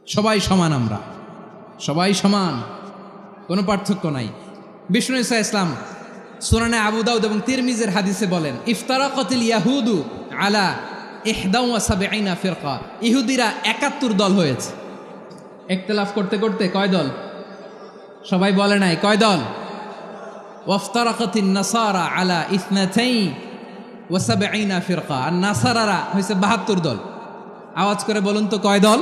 সবাই সমান, আমরা সবাই সমান, কোনো পার্থক্য নাই। বিষ্ণু ঈসা ইসলাম সুনানে আবু দাউদ এবং তিরমিজের হাদিসে বলেন, ইফতারাকাতিল ইয়াহুদু আলা 71 ফিরকা, ইহুদিরা 71 দল হয়েছে। ইখতিলাফ করতে করতে কয় দল? সবাই বলে নাই কয় দল? ওয়াফতারাকাতিন নাসারা আলা 72 ফিরকা, আর নাসারারা হয়েছে 72 দল। আওয়াজ করে বলুন তো কয় দল?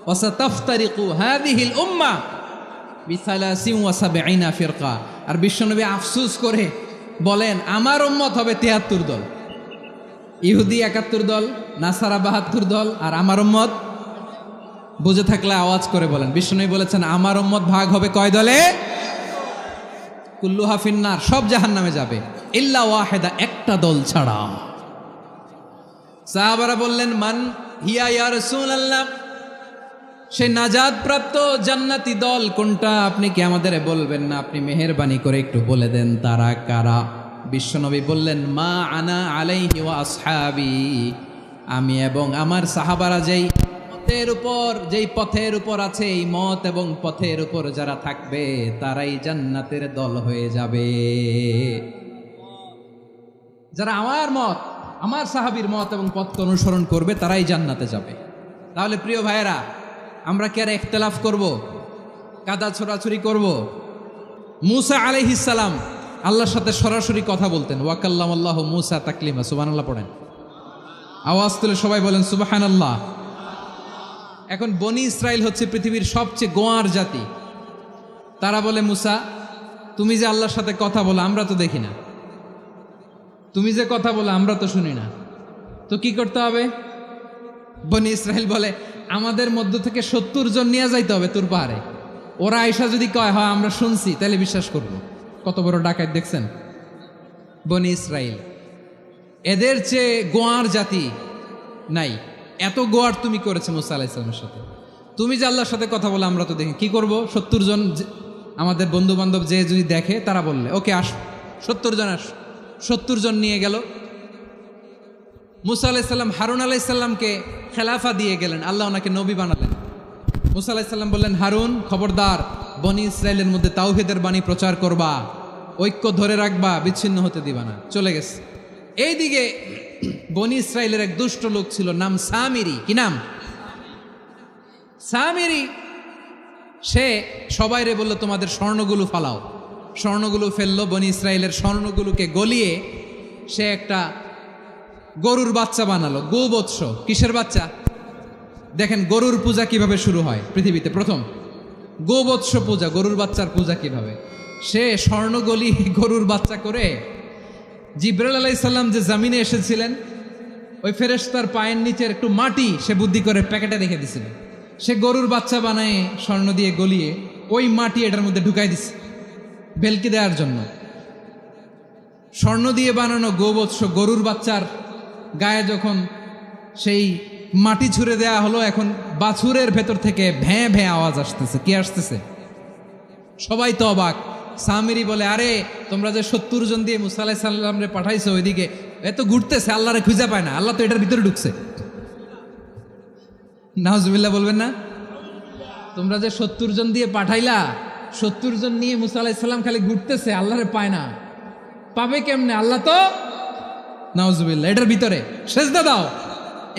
ওয়াসাতাফতারিকু হাযিহিল উম্মাহ বি73 ফিরকা। আর বিশ্বনবী আফসোস করে বলেন, আমার উম্মত হবে 73 দল। ইহুদি 71 দল, নাসারা 72 দল, আর আমার উম্মত, বুঝে থাকলে আওয়াজ করে বলেন। বিশ্বনবী বলেছেন আমার উম্মত ভাগ হবে কয় দলে? কুল্লুহা ফিন্নার, সব জাহান্নামে যাবে, ইল্লা ওয়াহিদা, একটা দল ছাড়া। সাহাবারা বললেন, মান হিয়া ইয়া রাসূলুল্লাহ, সেই নাজাত প্রাপ্ত জান্নাতি দল কোনটা? আপনি কি আমাদের বলবেন না? আপনি মেহেরবানি করে একটু বলে দেন তারা কারা। বিশ্বনবী বললেন, মা আনা আলাইহি ওয়া আসহাবি, আমি এবং আমার সাহাবারা যেই পথের উপর আছে, এই মত এবং পথের উপর যারা থাকবে তারাই জান্নাতের দল হয়ে যাবে। যারা আমার মত, আমার সাহাবীর মত এবং পথকে অনুসরণ করবে তারাই জান্নাতে যাবে। তাহলে প্রিয় ভাইয়েরা, আমরা কি আর ইখতিলাফ করব, কাদা ছোড়াছুরি করব? মূসা আলাইহিস সালাম আল্লাহর সাথে সরাসরি কথা বলতেন। ওয়া কাল্লামাল্লাহু মূসা তাকলিমা, সুবহানাল্লাহ পড়েন, আওয়াজ তুলে সবাই বলেন সুবহানাল্লাহ। এখন বনি ইসরাইল হচ্ছে পৃথিবীর সবচেয়ে গোয়ার জাতি। তারা বলে, মূসা তুমি যে আল্লাহর সাথে কথা বলো আমরা তো দেখি না, তুমি যে কথা বলো আমরা তো শুনি না, তো কি করতে হবে? বনি ইসরাইল বলে, আমাদের মধ্য থেকে 70 জন নিয়ে যাইতে হবে তোর পাহাড়ে। ওরা আয়সা যদি কয় হয় আমরা শুনছি, তাহলে বিশ্বাস করব। কত বড় ডাকাত দেখছেন বনি ইসরাইল। এদের চেয়ে গোয়ার জাতি নাই। এত গোয়ার তুমি করেছে মুসা আলাইহিস সালামের সাথে। তুমি যে আল্লাহর সাথে কথা বলে আমরা তো দেখি, কি করব? 70 জন আমাদের বন্ধু বান্ধব যে যদি দেখে, তারা বললে ওকে আস, 70 জন আস। 70 জন নিয়ে গেল। মুসা আলাইহিস সালাম হারুন আলাইহিস সালামকে খেলাফা দিয়ে গেলেন, আল্লাহ ওনাকে নবী বানালেন। মুসা আলাইহিস সালাম বললেন, হারুন খবরদার, বনি ইসরায়েলের মধ্যে তাওহীদের বাণী প্রচার করবা, ঐক্য ধরে রাখবা, বিচ্ছিন্ন হতে দিবা না। চলে গেছে। এইদিকে বনি ইসরায়েলের এক দুষ্ট লোক ছিল, নাম সামিরি। কি নাম? সামিরি। সে সবাইরে বলল, তোমাদের স্বর্ণগুলো ফালাও। স্বর্ণগুলো ফেললো। বনি ইসরায়েলের স্বর্ণগুলোকে গলিয়ে সে একটা গরুর বাচ্চা বানালো। গোবৎস। কিসের বাচ্চা? দেখেন গরুর পূজা কিভাবে শুরু হয় পৃথিবীতে প্রথম। গোবৎস পূজা, গরুর বাচ্চার পূজা কিভাবে। সে স্বর্ণগলি গরুর বাচ্চা করে, জিবরাইল আলাইহিস সালাম যে জমিনে এসেছিলেন, ওই ফেরেশতার পায়ের নিচের একটু মাটি সে বুদ্ধি করে প্যাকেটে রেখে দিছিল। সে গরুর বাচ্চা বানায় স্বর্ণ দিয়ে গলিয়ে ওই মাটি এটার মধ্যে ঢুকাই দিছে ভেলকি দেওয়ার জন্য। স্বর্ণ দিয়ে বানানো গোবৎস গরুর বাচ্চার গায়ে যখন সেই মাটি ছুঁড়ে দেয়া হলো, এখন বাছুরের ভেতর থেকে ভ্যাঁ ভ্যাঁ আওয়াজ আসতেছে। কি আসতেছে? সবাই তো অবাক। সামিরি বলে, আরে তোমরা যে 70 জন দিয়ে মুসা আলাইহিস সালামরে পাঠাইছো, ওইদিকে এত ঘুরতেছে, আল্লাহরে খুঁজে পায় না, আল্লাহ তো এটার ভিতরে ঢুকছে। নাউজুবিল্লাহ বলবেন না? তোমরা যে 70 জন দিয়ে পাঠাইলা, 70 জন নিয়ে মুসা আলাইহিস সালাম খালি ঘুরতেছে, আল্লাহরে পায় না। পাবে কেমনে? আল্লাহ তো, নাউজুবিল্লাহ, এটার ভিতরে সেজদা দাও।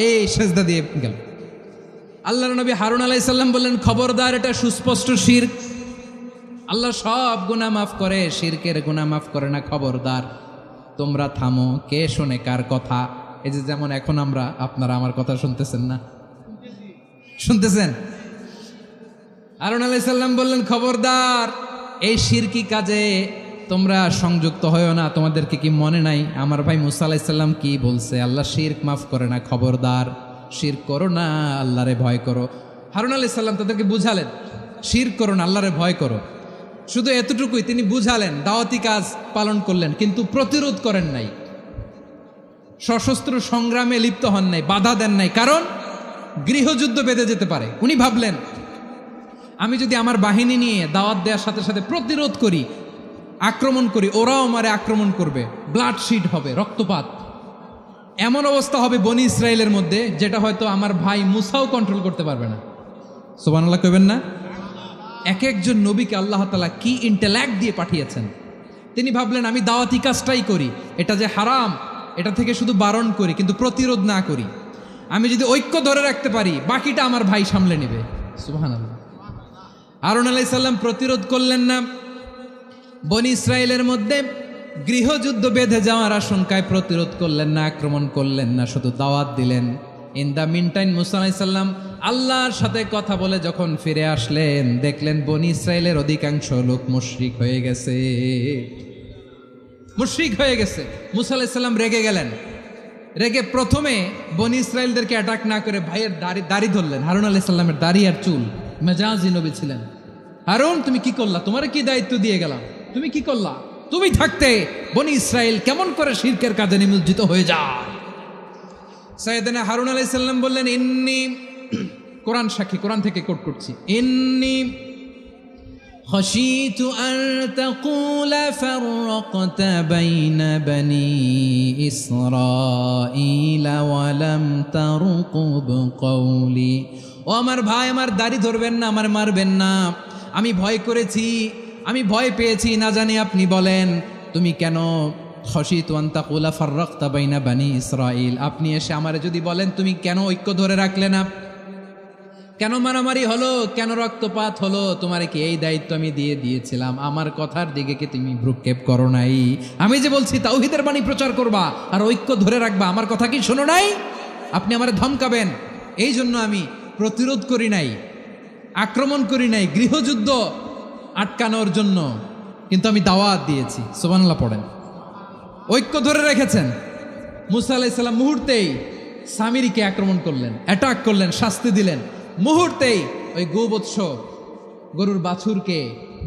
এই সেজদা দিয়ে গেল। আল্লাহর নবী হারুন আলাইহিস সালাম বললেন, খবরদার, এটা সুস্পষ্ট শিরক। আল্লাহ সব গুনাহ মাফ করে, শিরকের গুনাহ মাফ করে না। খবরদার, তোমরা থামো। কে শোনে কার কথা? এই যে যেমন এখন আপনারা আমার কথা শুনতেছেন না? শুনতেছেন? হারুন আলাইহিস সালাম বললেন, খবরদার, এই শিরকি কাজে তোমরা সংযুক্ত হয়েও না। তোমাদেরকে কি মনে নাই আমার ভাই মুসা আলাইহিস সালাম কি বলছে? আল্লাহ শিরক মাফ করে না। খবরদার, শিরক করো না, আল্লাহরে ভয় করো। হারুন আলাইহিস সালাম তাদেরকে বুঝালেন, শিরক করো না, আল্লাহরে ভয় করো। শুধু এতটুকুই তিনি বুঝালেন, দাওয়াতি কাজ পালন করলেন, কিন্তু প্রতিরোধ করেন নাই, সশস্ত্র সংগ্রামে লিপ্ত হন নাই, বাধা দেন নাই। কারণ গৃহযুদ্ধ বেঁধে যেতে পারে। উনি ভাবলেন, আমি যদি আমার বাহিনী নিয়ে দাওয়াত দেওয়ার সাথে সাথে প্রতিরোধ করি, আক্রমণ করি, ওরাও আমারে আক্রমণ করবে, ব্লাডশিড হবে, রক্তপাত। এমন অবস্থা হবে বনি ইসরায়েলের মধ্যে, যেটা হয়তো আমার ভাই মুসাও কন্ট্রোল করতে পারবে না। সুবহানাল্লাহ কইবেন না? এক একজন নবীকে আল্লাহ তাআলা কি ইন্টেলেক্ট দিয়ে পাঠিয়েছেন। তিনি ভাবলেন আমি দাওয়াতি কাজটাই করি, এটা যে হারাম এটা থেকে শুধু বারণ করি কিন্তু প্রতিরোধ না করি। আমি যদি ঐক্য ধরে রাখতে পারি বাকিটা আমার ভাই সামলে নেবে। সুবহানাল্লাহ। হারুন আলাইহিস সালাম প্রতিরোধ করলেন না, বনি ইসরায়েলের মধ্যে গৃহযুদ্ধ বেঁধে যাওয়ার আশঙ্কায় প্রতিরোধ করলেন না, আক্রমণ করলেন না, শুধু দাওয়াত দিলেন। ইন দ্য মিন টাইম মুসা আলাইহিস সালাম আল্লাহর সাথে কথা বলে যখন ফিরে আসলেন দেখলেন বনি ইসরায়েলের অধিকাংশ লোক মুশরিক হয়ে গেছে, মুশরিক হয়ে গেছে। মুসা আলাইহিস সালাম রেগে গেলেন, রেগে প্রথমে বনি ইসরায়েলদেরকে অ্যাটাক না করে ভাইয়ের দাড়ি ধরলেন। হারুন আলাইহিস সালামের দাড়ি আর চুল, মেজাজি নবী ছিলেন। হারুন তুমি কি করলা? তোমার কি দায়িত্ব দিয়ে গেলাম, তুমি কি করলা? তুমি থাকতে বনি ইসরায়েল কেমন করে শিরকের কাজে নিমজ্জিত হয়ে যায়? সাইয়েদনা হারুন আলাইহিস সালাম বললেন ইন্নী, কোরআন সাক্ষী, কোরআন থেকে কোট করছি, ইন্নী খাশিতু আন তাকুলা ফাররাকতা বাইনা বনি ইসরাঈলা ওয়া লাম তারকুব কওলি। ও আমার ভাই, আমার দাড়ি ধরবেন না, আমার মারবেন না। আমি ভয় করেছি, আমি ভয় পেয়েছি, না জানি আপনি বলেন তুমি কেন খাশিতু আন তাকুলা ফাররাকতা বাইনা বনি ইসরাঈল, আপনি এসে আমারে যদি বলেন তুমি কেন ঐক্য ধরে রাখলে না, কেন মারামারি হলো, কেন রক্তপাত হলো, তোমারে কি এই দায়িত্ব আমি দিয়ে দিয়েছিলাম? আমার কথার দিকে কি তুমি ভ্রুক্ষেপ করো নাই? আমি যে বলছি তাওহীদের বাণী প্রচার করবা আর ঐক্য ধরে রাখবা, আমার কথা কি শোনো নাই? আপনি আমারে ধমকাবেন, এই জন্য আমি প্রতিরোধ করি নাই, আক্রমণ করি নাই, গৃহযুদ্ধ আটকানোর জন্য কিন্তু আমি দাওয়াত দিয়েছি। সুবহানাল্লাহ পড়েন। ঐক্য ধরে রেখেছেন। মুসা আলাইহিস সালাম মুহূর্তেই সামিরীকে আক্রমণ করলেন, অ্যাটাক করলেন, শাস্তি দিলেন। মুহূর্তেই ওই গোবৎস গরুর বাছুরকে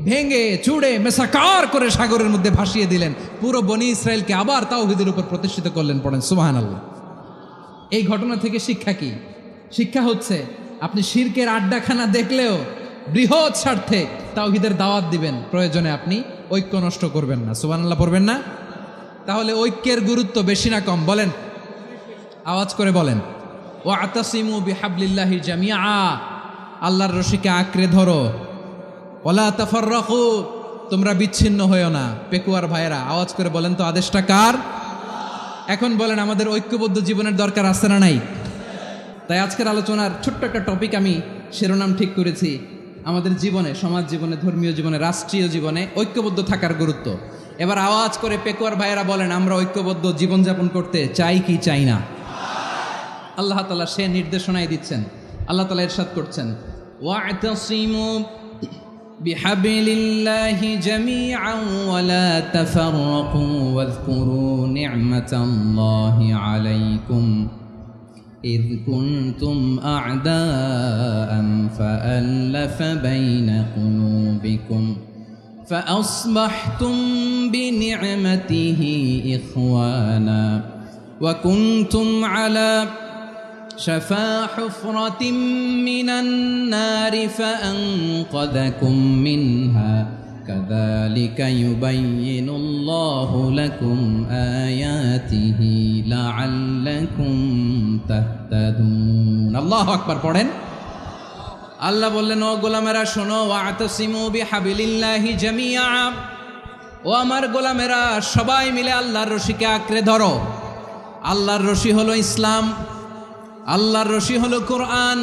ভেঙে চুড়ে মেসাকার করে সাগরের মধ্যে ভাসিয়ে দিলেন। পুরো বনি ইসরায়েলকে আবার তাওহীদের উপর প্রতিষ্ঠিত করলেন। পড়েন সুবহানাল্লাহ। এই ঘটনা থেকে শিক্ষা কি? শিক্ষা হচ্ছে আপনি শিরকের আড্ডাখানা দেখলেও বৃহৎ স্বার্থে তাওহীদের দাওয়াত দিবেন, প্রয়োজনে আপনি ঐক্য নষ্ট করবেন না। সুবহানাল্লাহ পড়বেন না? তাহলে ঐক্যের গুরুত্ব বেশি না কম? বলেন, আওয়াজ করে বলেন। ওয়াতাসিমু বিহাবলিল্লাহি জামিআ, আল্লাহর রশিকে আঁকড়ে ধরো। ওয়ালা তাফাররাকু, তোমরা বিচ্ছিন্ন হয়েও না। পেকুয়ার ভাইয়েরা আওয়াজ করে বলেন তো আদেশটা কার? এখন বলেন আমাদের ঐক্যবদ্ধ জীবনের দরকার আছে না নাই? তাই আজকের আলোচনার ছোট্ট একটা টপিক আমি শিরোনাম ঠিক করেছি, আমাদের জীবনে, সমাজ জীবনে, ধর্মীয় জীবনে, রাষ্ট্রীয় জীবনে ঐক্যবদ্ধ থাকার গুরুত্ব। এবার আওয়াজ করে পেকুয়ার ভাইয়েরা বলেন আমরা ঐক্যবদ্ধ জীবনযাপন করতে চাই কি চাই না? আল্লাহ তাআলা সে নির্দেশনাই দিচ্ছেন। আল্লাহ তাআলা ইরশাদ করছেন ওয়া'তাসিমু বিহাবলিল্লাহি জামিআন ওয়া লা তাফাররাকু ওয়াযকুরু নি'মাতাল্লাহি আলাইকুম إذ كنتم أعداء فألف بين قلوبكم فأصبحتم بنعمته إخوانا وكنتم على شفا حفرة من النار فأنقذكم منها كذلك يبين الله لكم آياته لعلكم تهتدون الله أكبر পড়েন। আল্লাহ বললেন ও গোলামেরা শোনো, ওয়াতাসিমু বিহাবলিল্লাহি জামিআ, ও আমার গোলামেরা সবাই মিলে আল্লাহর রশিকে আঁকড়ে ধরো। আল্লাহর রশি হলো ইসলাম, আল্লাহর রশি হলো কোরআন।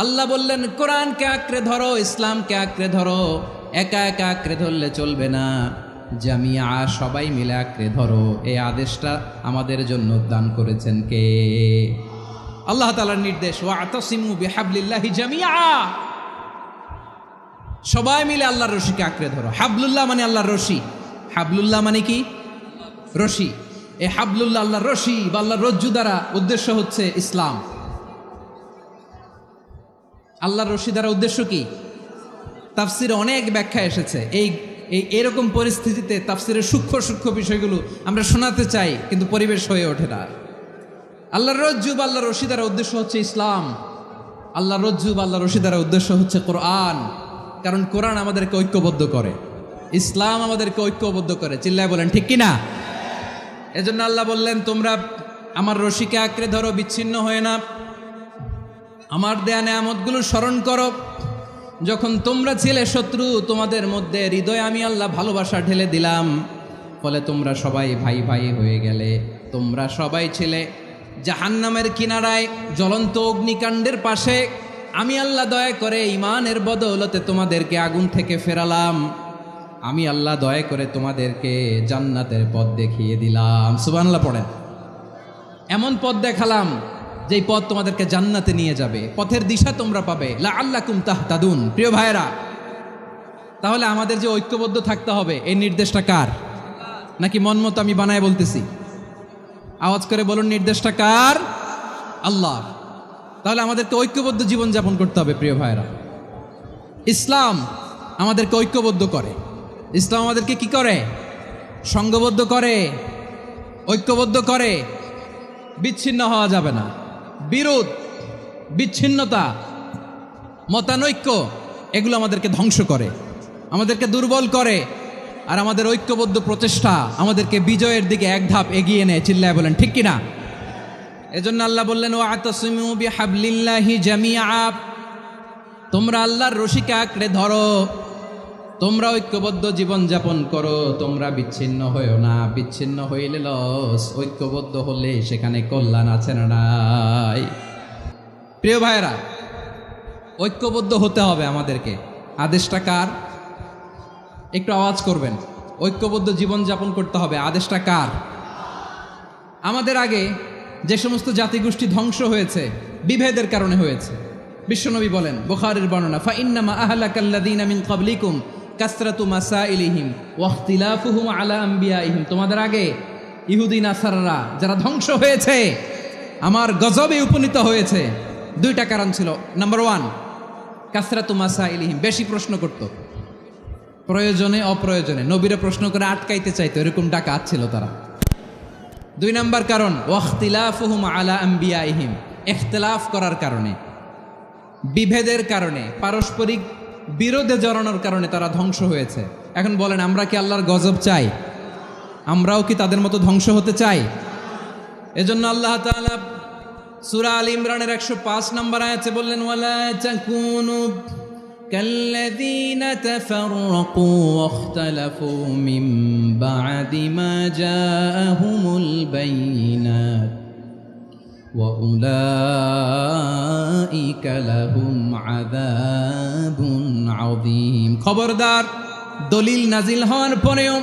আল্লাহ বললেন কোরআনকে আঁকড়ে ধরো, ইসলামকে আঁকড়ে ধরো। একা একা আঁকড়ে ধরলে চলবে না, জামিয়া সবাই মিলে আঁকড়ে ধরো। এই আদেশটা আমাদের জন্য দান করেছেন কে? আল্লাহ তাআলার নির্দেশ, ওয়াতাসিমু বিহাবলিল্লাহি জামিআ, সবাই মিলে আল্লাহর রশিকে আঁকড়ে ধরো। হাবলুল্লাহ মানে আল্লাহর রশি, হাবলুল্লাহ মানে কি? রশি। এই হাবলুল্লাহ আল্লাহর রশি বা আল্লাহর রজ্জু দ্বারা উদ্দেশ্য হচ্ছে ইসলাম। আল্লাহর রশি দ্বারা উদ্দেশ্য কি? তাফসিরে অনেক ব্যাখ্যা এসেছে। এরকম পরিস্থিতিতে তাফসিরের সূক্ষ্ম সূক্ষ্ম বিষয়গুলো আমরা শোনাতে চাই, কিন্তু পরিবেশ হয়ে ওঠে না। আল্লাহর রজ্জু বা আল্লাহর রশি দ্বারা উদ্দেশ্য হচ্ছে ইসলাম। আল্লাহর রজ্জু বা আল্লাহর রশি দ্বারা উদ্দেশ্য হচ্ছে কোরআন, কারণ কোরআন আমাদেরকে ঐক্যবদ্ধ করে, ইসলাম আমাদেরকে ঐক্যবদ্ধ করে। চিল্লায় বলেন ঠিক কিনা? এজন্য আল্লাহ বললেন তোমরা আমার রশিকে আঁকড়ে ধরো, বিচ্ছিন্ন হয়ে না। আমার দেয়া নেয়ামতগুলো স্মরণ করো। যখন তোমরা ছিলে শত্রু, তোমাদের মধ্যে হৃদয়ে আমি আল্লাহ ভালোবাসা ঢেলে দিলাম, ফলে তোমরা সবাই ভাই ভাই হয়ে গেলে। তোমরা সবাই ছিলে জাহান্নামের কিনারায় জ্বলন্ত অগ্নিকাণ্ডের পাশে, আমি আল্লাহ দয়া করে ঈমানের বদৌলতে তোমাদেরকে আগুন থেকে ফেরালাম। আমি আল্লাহ দয়া করে তোমাদেরকে জান্নাতের পথ দেখিয়ে দিলাম। সুবহানাল্লাহ পড়েন। এমন পথ দেখালাম যেই পথ তোমাদেরকে জান্নাতে নিয়ে যাবে, পথের দিশা তোমরা পাবে। লাআল্লাকুম তাহতাদুন। প্রিয় ভাইরা, তাহলে আমাদের যে ঐক্যবদ্ধ থাকতে হবে, এই নির্দেশটা কার? নাকি মন মতো আমি বানায় বলতেছি? আওয়াজ করে বলুন, নির্দেশটা কার? আল্লাহ। তাহলে আমাদেরকে ঐক্যবদ্ধ জীবন যাপন করতে হবে। প্রিয় ভাইরা, ইসলাম আমাদেরকে ঐক্যবদ্ধ করে। ইসলাম আমাদেরকে কি করে? সংঘবদ্ধ করে, ঐক্যবদ্ধ করে। বিচ্ছিন্ন হওয়া যাবে না। বিরোধ, বিচ্ছিন্নতা, মতানৈক্য, এগুলো আমাদেরকে ধ্বংস করে, আমাদেরকে দুর্বল করে। আর আমাদের ঐক্যবদ্ধ প্রচেষ্টা আমাদেরকে বিজয়ের দিকে এক ধাপ এগিয়ে নেয়। চিল্লায় বলেন ঠিক কিনা? এজন্য আল্লাহ বললেন, ওয়াতাসিমু বিহাবলিল্লাহি জামিআ। তোমরা আল্লাহর রশিকে আঁকড়ে ধরো, তোমরা ঐক্যবদ্ধ জীবন যাপন করো, তোমরা বিচ্ছিন্ন হয়েও না। বিচ্ছিন্ন হইলে লস, ঐক্যবদ্ধ হলে সেখানে কল্যাণ আছে না নাই? প্রিয় ভাইরা, ঐক্যবদ্ধ হতে হবে আমাদেরকে। আদেশটা কার? একটু আওয়াজ করবেন। ঐক্যবদ্ধ জীবন যাপন করতে হবে, আদেশটা কার? আমাদের আগে যে সমস্ত জাতিগোষ্ঠী ধ্বংস হয়েছে, বিভেদের কারণে হয়েছে। বিশ্বনবী বলেন, বুখারীর বর্ণনা, ফাইন্নামা আহলাকাল্লাযীনা মিন ক্বাবলিকুম কাসরাতু মাসাইলিহিম ওয়া ইখতিলাফুহুম আলা আম্বিয়াইহিম। তোমাদের আগে ইহুদি নাসারারা যারা ধ্বংস হয়েছে, আমার গজবে উপনীত হয়েছে, দুইটা কারণ ছিল। নাম্বার 1, কাসরাতু মাসাইলিহিম, বেশি প্রশ্ন করত, প্রয়োজনে অপ্রয়োজনে নবীরা প্রশ্ন করে আটকাইতে চাইতো, এরকম ডাকাত ছিল তারা। 2 নাম্বার কারণ, ওয়া ইখতিলাফুহুম আলা আম্বিয়াইহিম, ইখতিলাফ করার কারণে, বিভেদের কারণে, পারস্পরিক বিরোধে জড়ানোর কারণে তারা ধ্বংস হয়েছে। এখন বলেন, আমরা কি আল্লাহর গজব চাই? আমরাও কি তাদের মতো ধ্বংস হতে চাই? এজন্য আল্লাহ তাআলা সূরা আল ইমরানের 105 নম্বর আয়াতে বললেন, ওয়ালা তাকুনু কাল্লাযীনা তাফাররাকু ওয়াখতালাফু মিন বা'দি মা জাআহুমুল বাইয়িনাত ওয়াউলাইকা লাহুম আযাবুন আযীম। খবরদার, দলিল নাজিল হওয়ার পরেও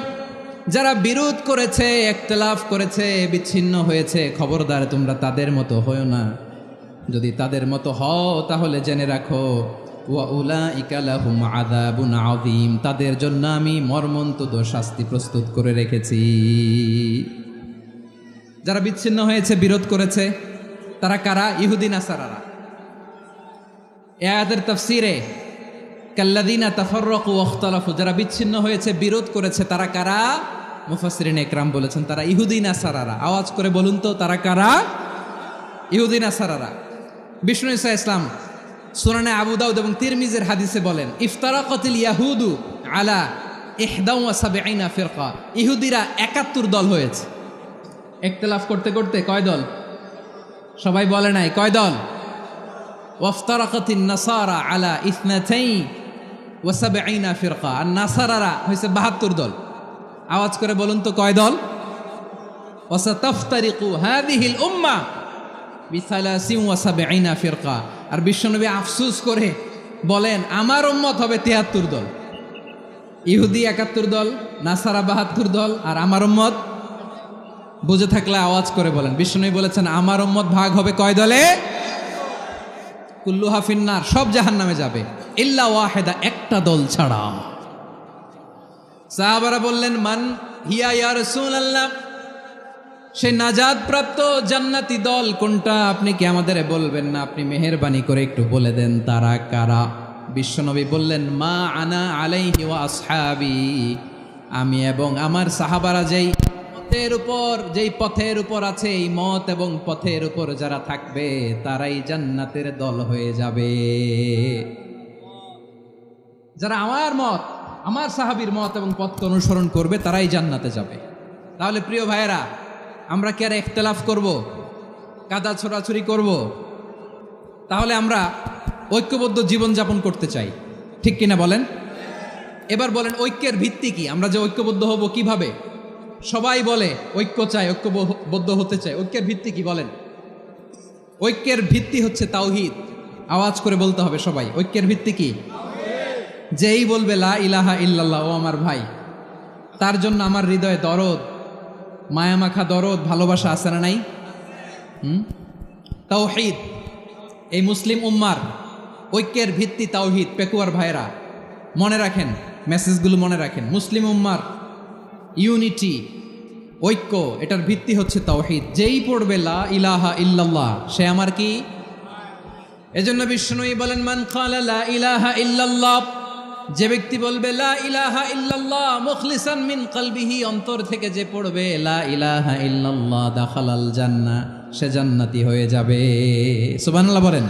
যারা বিরোধ করেছে, ইখতিলাফ করেছে, বিচ্ছিন্ন হয়েছে, খবরদার তোমরা তাদের মতো হও না। যদি তাদের মতো হও তাহলে জেনে রাখো, ওয়াউলাইকা লাহুম আযাবুন আযীম, তাদের জন্য আমি মর্মন্তুদ শাস্তি প্রস্তুত করে রেখেছি। যারা বিচ্ছিন্ন হয়েছে, বিরোধ করেছে, তারা কারা? ইহুদি নাসারারা। এই আয়াতের তাফসীরে কাল্লাযীনা তাফাররাকু ওয়াখতালাফু, যারা বিচ্ছিন্ন হয়েছে, বিরোধ করেছে, তারা কারা? মুফাসসিরিন ইকরাম বলেছেন তারা ইহুদি নাসারারা। আওয়াজ করে বলুন তো, তারা কারা? ইহুদি নাসারারা। বিষ্ণু ঈসা ইসলাম সুনানে আবু দাউদ এবং তিরমিজির হাদিসে বলেন, ইফতারাকাতিল ইয়াহুদু আলা 71 ফিরকা। ইহুদিরা 71 দল হয়েছে। ইখতিলাফ করতে করতে কয় দল? সবাই বলে নাই, কয় দল? ওয়াফতারাকাতিন নাসারা আলা 72 ফিরকা। আর নাসারারা হয়েছে 72 দল। আওয়াজ করে বলুন তো, কয় দল? ওয়াসাতাফতারিকু হাযিহিল উম্মাহ বি73 ফিরকা। আর বিশ্বনবী আফসোস করে বলেন, আমার উম্মত হবে 73 দল। ইহুদি 71 দল, নাসারা 72 দল, আর আমার উম্মত, বুঝে থাকলে আওয়াজ করে বলেন। বিষ্ণু বলেছেন, আমার উম্মত ভাগ হবে কয় দলে? কুল্লুহা ফিন্নার, সব জাহান্নামে যাবে, ইল্লা ওয়াহিদা, একটা দল ছাড়া। সাহাবারা বললেন, মান হিয়া ইয়া রাসূলুল্লাহ, সে নাজাত প্রাপ্ত জান্নাতি দল কোনটা? আপনি কি আমাদের বলবেন না? আপনি মেহেরবানি করে একটু বলে দেন তারা কারা। বিশ্বনবী বললেন, মা আনা আলাইহি ওয়া আসহাবি, আমি এবং আমার সাহাবারা যেই পথের উপর আছে, এই মত এবং পথের উপর যারা থাকবে তারাই জান্নাতের দল হয়ে যাবে। যারা আমার মত, আমার সাহাবীর মত এবং পথকে অনুসরণ করবে তারাই জান্নাতে যাবে। তাহলে প্রিয় ভাইয়েরা, আমরা কি আর ইখতিলাফ করব? কাদা ছোড়াছুরি করব? তাহলে আমরা ঐক্যবদ্ধ জীবনযাপন করতে চাই, ঠিক কিনা বলেন? এবার বলেন ঐক্যের ভিত্তি কি? আমরা যে ঐক্যবদ্ধ হব কিভাবে? সবাই বলে ঐক্য চাই, ঐক্যবদ্ধ হতে চাই। ঐক্যের ভিত্তি কি বলেন? ঐক্যের ভিত্তি হচ্ছে তাওহীদ। আওয়াজ করে বলতে হবে সবাই, ঐক্যের ভিত্তি কি? যেই বলবে লা ইলাহা ইল্লাল্লাহ, ও আমার ভাই, তার জন্য আমার হৃদয়ে দরদ, মায়ামাখা দরদ, ভালোবাসা আছে না নাই? তাওহীদ। এই মুসলিম উম্মার ঐক্যের ভিত্তি তাওহীদ। পেকুয়ার ভাইরা মনে রাখেন, মেসেজগুলো মনে রাখেন। মুসলিম উম্মার ইউনিটি, ঐক্য, এটার ভিত্তি হচ্ছে তাওহীদ। যেই পড়বে লা ইলাহা ইল্লাল্লাহ, সে আমার কি? এজন্য বিষ্ণুই বলেন, মান ক্বালা লা ইলাহা ইল্লাল্লাহ, যে ব্যক্তি বলবে লা ইলাহা ইল্লাল্লাহ মুখলিসান মিন কলবিহি, অন্তর থেকে যে পড়বে লা ইলাহা ইল্লাল্লাহ, দাখালাল জান্নাহ, সে জান্নাতি হয়ে যাবে। সুবহানাল্লাহ বলেন।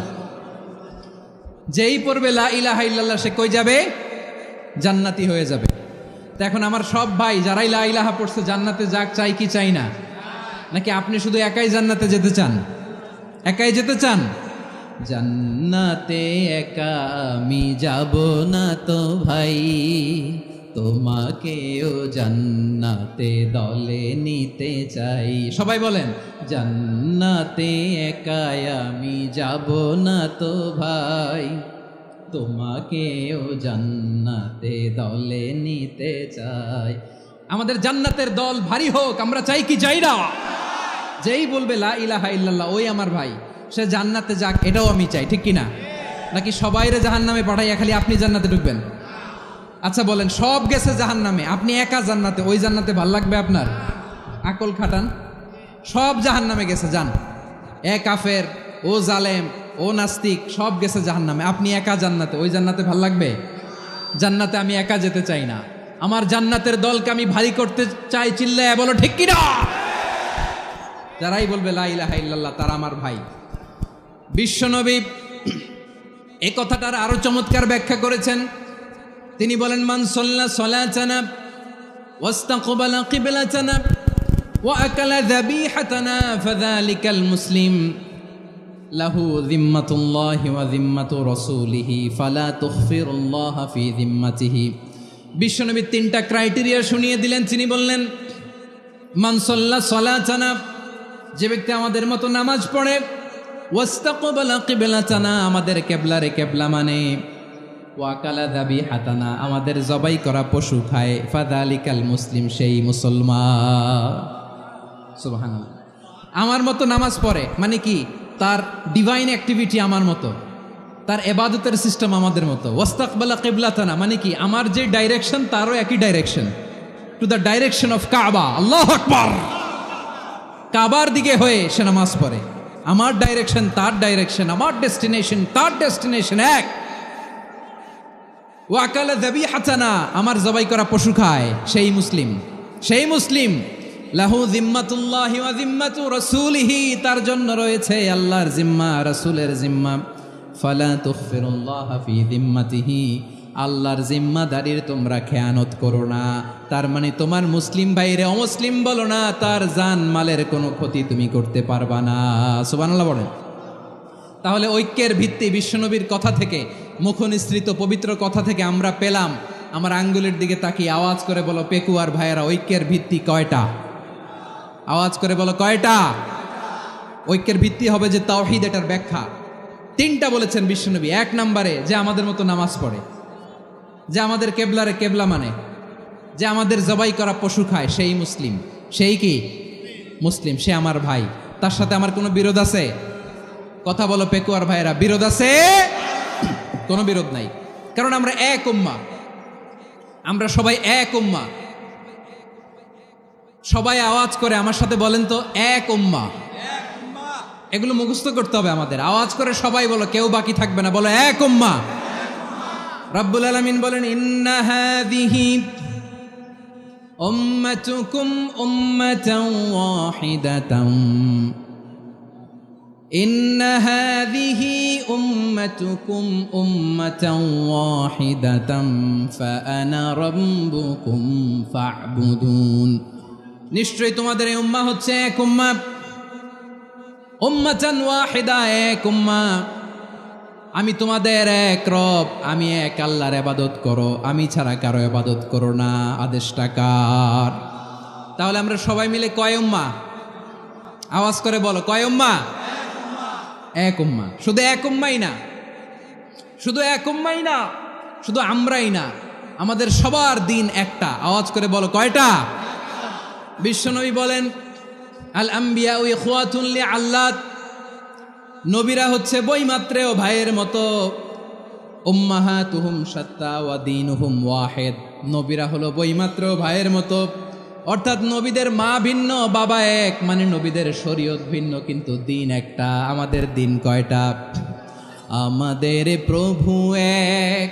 যেই পড়বে লা ইলাহা ইল্লাল্লাহ, সে কই যাবে? জান্নাতি হয়ে যাবে। তো এখন আমার সব ভাই যারাই লা ইলাহা পড়ছে জান্নাতে যাক, চাই কি চাই না? নাকি আপনি শুধু একাই জান্নাতে যেতে চান? একাই যেতে চান? জান্নাতে একা আমি যাব না তো ভাই, তোমাকেও জান্নাতে দলে নিতে চাই। সবাই বলেন, জান্নাতে একা আমি যাব না তো ভাই, তোমাকেও জান্নাতে দলে নিতে চাই। আমাদের জান্নাতের দল ভারী হোক, আমরা চাই কি চাই না? যেই বলবে লা ইলাহা ইল্লাল্লাহ, ওই আমার ভাই, সে জান্নাতে যাক, এটাও আমি চাই, ঠিক কিনা? নাকি সবাইরে জাহান্নামে পাঠাইয়া খালি আপনি জান্নাতে ঢুকবেন? আচ্ছা বলেন, সব গেছে জাহান্নামে, আপনি একা জান্নাতে, ওই জান্নাতে ভাল লাগবে আপনার? আকল খাটান। সব জাহান্নামে গেছে, যান। এ কাফের, ও জালেম, ও নাস্তিক, সব গেছে জাহান্নামে, আপনি একা জান্নাতে, ওই জান্নাতে ভাল লাগবে? জান্নাতে আমি একা যেতে চাই না, আমার জান্নাতের দলকে আমি ভারী করতে চাই। চিল্লায় বলো ঠিক কিনা? যারাই বলবে লা ইলাহা ইল্লাল্লাহ, তারা আমার ভাই। বিশ্বনবী এই কথাটার আরো চমৎকার ব্যাখ্যা করেছেন। তিনি বলেন, মান সাল্লা সালাতানা ওয়াস্তাকবালা কিবলাতানা ওয়া আকালা যাবিহাতানা ফাযালিকাল মুসলিম লাহু যিম্মাতুল্লাহি ওয়া যিম্মাতু রাসূলিহি ফালা তুখফিরুল্লাহ ফি যিম্মাতিহি। বিশ্বনবী তিনটা ক্রাইটেরিয়া শুনিয়ে দিলেন। তিনি বললেন, মান সাল্লা সালাতানা, যে ব্যক্তি আমাদের মতো নামাজ পড়ে, ওয়াস্তাকবালা কিবলাতানা, আমাদের কিবলারে কিবলা মানে, ওয়াকালা যাবিহাতানা, আমাদের জবাই করা পশু খায়, ফাযালিকাল মুসলিম, সেই মুসলমান। সুবহানাল্লাহ। আমার মতো নামাজ পড়ে মানে কি? তার ডিভাইন অ্যাক্টিভিটি আমার মতো, তার ইবাদতের সিস্টেম আমাদের মতো। ওয়াস্তাকবালা কিবলাতানা মানে কি? আমার যে ডাইরেকশন তারও একই direction, to the direction of কাবা। আল্লাহু আকবার। কাবার দিকে হয়ে সে নামাজ পড়ে। আমার ডাইরেকশন তার ডাইরেকশন, আমার ডেস্টিনেশন তার ডেস্টিনেশন এক। ওয়াকালা যাবিহাতানা, আমার জবাই করা পশু খায়, সেই মুসলিম। সেই মুসলিম। লাহু যিম্মাতুল্লাহি ওয়া যিম্মাতু রাসূলিহি, তার জন্য রয়েছে আল্লাহর জিম্মা, রাসূলের জিম্মা। ফালা তুখফিরুল্লাহ ফি যিম্মাতিহি, আল্লাহর জিম্মাদারির তোমরা খেয়ানত করো না। তার মানে তোমার মুসলিম ভাইরে অমুসলিম বলো না, তার জান মালের কোনো ক্ষতি তুমি করতে পারবা না। সুবহানাল্লাহ বলেন। তাহলে ঐক্যের ভিত্তি বিশ্বনবীর কথা থেকে, মুখনিসৃত পবিত্র কথা থেকে আমরা পেলাম। আমার আঙ্গুলের দিকে তাকিয়ে আওয়াজ করে বলো পেকুয়ার ভাইয়েরা, ঐক্যের ভিত্তি কয়টা? আওয়াজ করে বলো কয়টা? ঐক্যের ভিত্তি হবে যে তাওহীদ, এটার ব্যাখ্যা তিনটা বলেছেন বিশ্বনবী। এক নম্বরে, যে আমাদের মতো নামাজ পড়ে, যে আমাদের কেবলারে কেবলা মানে, যে আমাদের জবাই করা পশু খায়, সেই মুসলিম। সেই কি? মুসলিম। সে আমার ভাই। তার সাথে আমার কোনো বিরোধ আছে? কথা বলো পেকুয়ার ভাইয়েরা, বিরোধ আছে? কোনো বিরোধ নাই, কারণ আমরা এক উম্মাহ, আমরা সবাই এক উম্মাহ। সবাই আওয়াজ করে আমার সাথে বলেন তো, এক উম্মাহ। এগুলো মুখস্থ করতে হবে আমাদের। আওয়াজ করে সবাই বলো, কেউ বাকি থাকবে না, বলো এক উম্মাহ। রব্বুল আলামিন বলেন, ইন্না হাযিহি উম্মাতুকুম উম্মাতান ওয়াহিদাতান, ইন্না হাযিহি উম্মাতুকুম উম্মাতান ওয়াহিদাতান ফাআনা রাব্বুকুম ফা'বুদুন। নিশ্চয়ই তোমাদের এই উম্মাহ হচ্ছে এক উম্মাহ, উম্মাতান ওয়াহিদা, এক উম্মাহ। আমি তোমাদের এক রব, আমি এক আল্লাহর ইবাদত করো, আমি ছাড়া কারো ইবাদত করো না। আদেশটা কার? তাহলে আমরা সবাই মিলে কয় উম্মাহ? আওয়াজ করে বলো, কয় উম্মাহ? এক উম্মাহ। শুধু এক উম্মাই না, শুধু এক উম্মাই না, শুধু আমরাই না, আমাদের সবার দিন একটা। আওয়াজ করে বলো, কয়টা? বিশ্বনবী বলেন, আল আম্বিয়া ইখওয়াতুন লিআল্লাত, নবীরা হচ্ছে বইমাত্রেও ভাইয়ের মতো। উম্মাহাতুহুম শাত্তা ওয়া দীনুহুম ওয়াহিদ, নবীরা হলো বইমাত্রেও ভাইয়ের মতো। অর্থাৎ নবীদের মা ভিন্ন, বাবা এক, মানে নবীদের শরীয়ত ভিন্ন, কিন্তু দিন একটা। আমাদের দিন কয়টা? আমাদের প্রভু এক,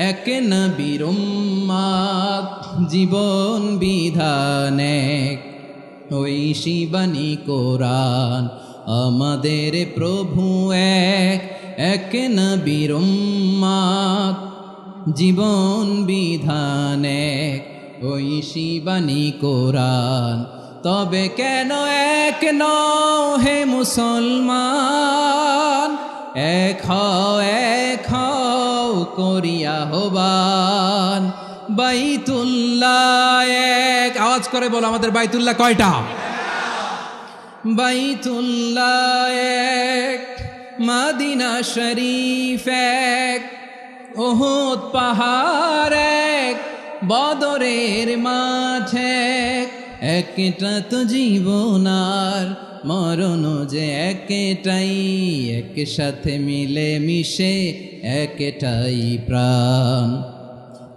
এক নবীর উম্মত, জীবন বিধান এক, ঐশী বাণী কোরআন। আমাদের প্রভু এক, এক নবীর উম্মত, জীবন বিধান এক, ঐশী বাণী কোরআন। তবে কেন এক নও হে মুসলমান? এক হও করিয়া হবান। বাইতুল্লাহ এক, আওয়াজ করে বলো, আমাদের বাইতুল্লাহ কয়টা? বাইতুল্লাহ এক, মদিনা শরীফ এক, উহুদ পাহাড় এক, বদরের মাঠ এক। একটা তো জীবন আর মরণ যে একটাই, একসাথে মিলে মিশে একটাই প্রাণ।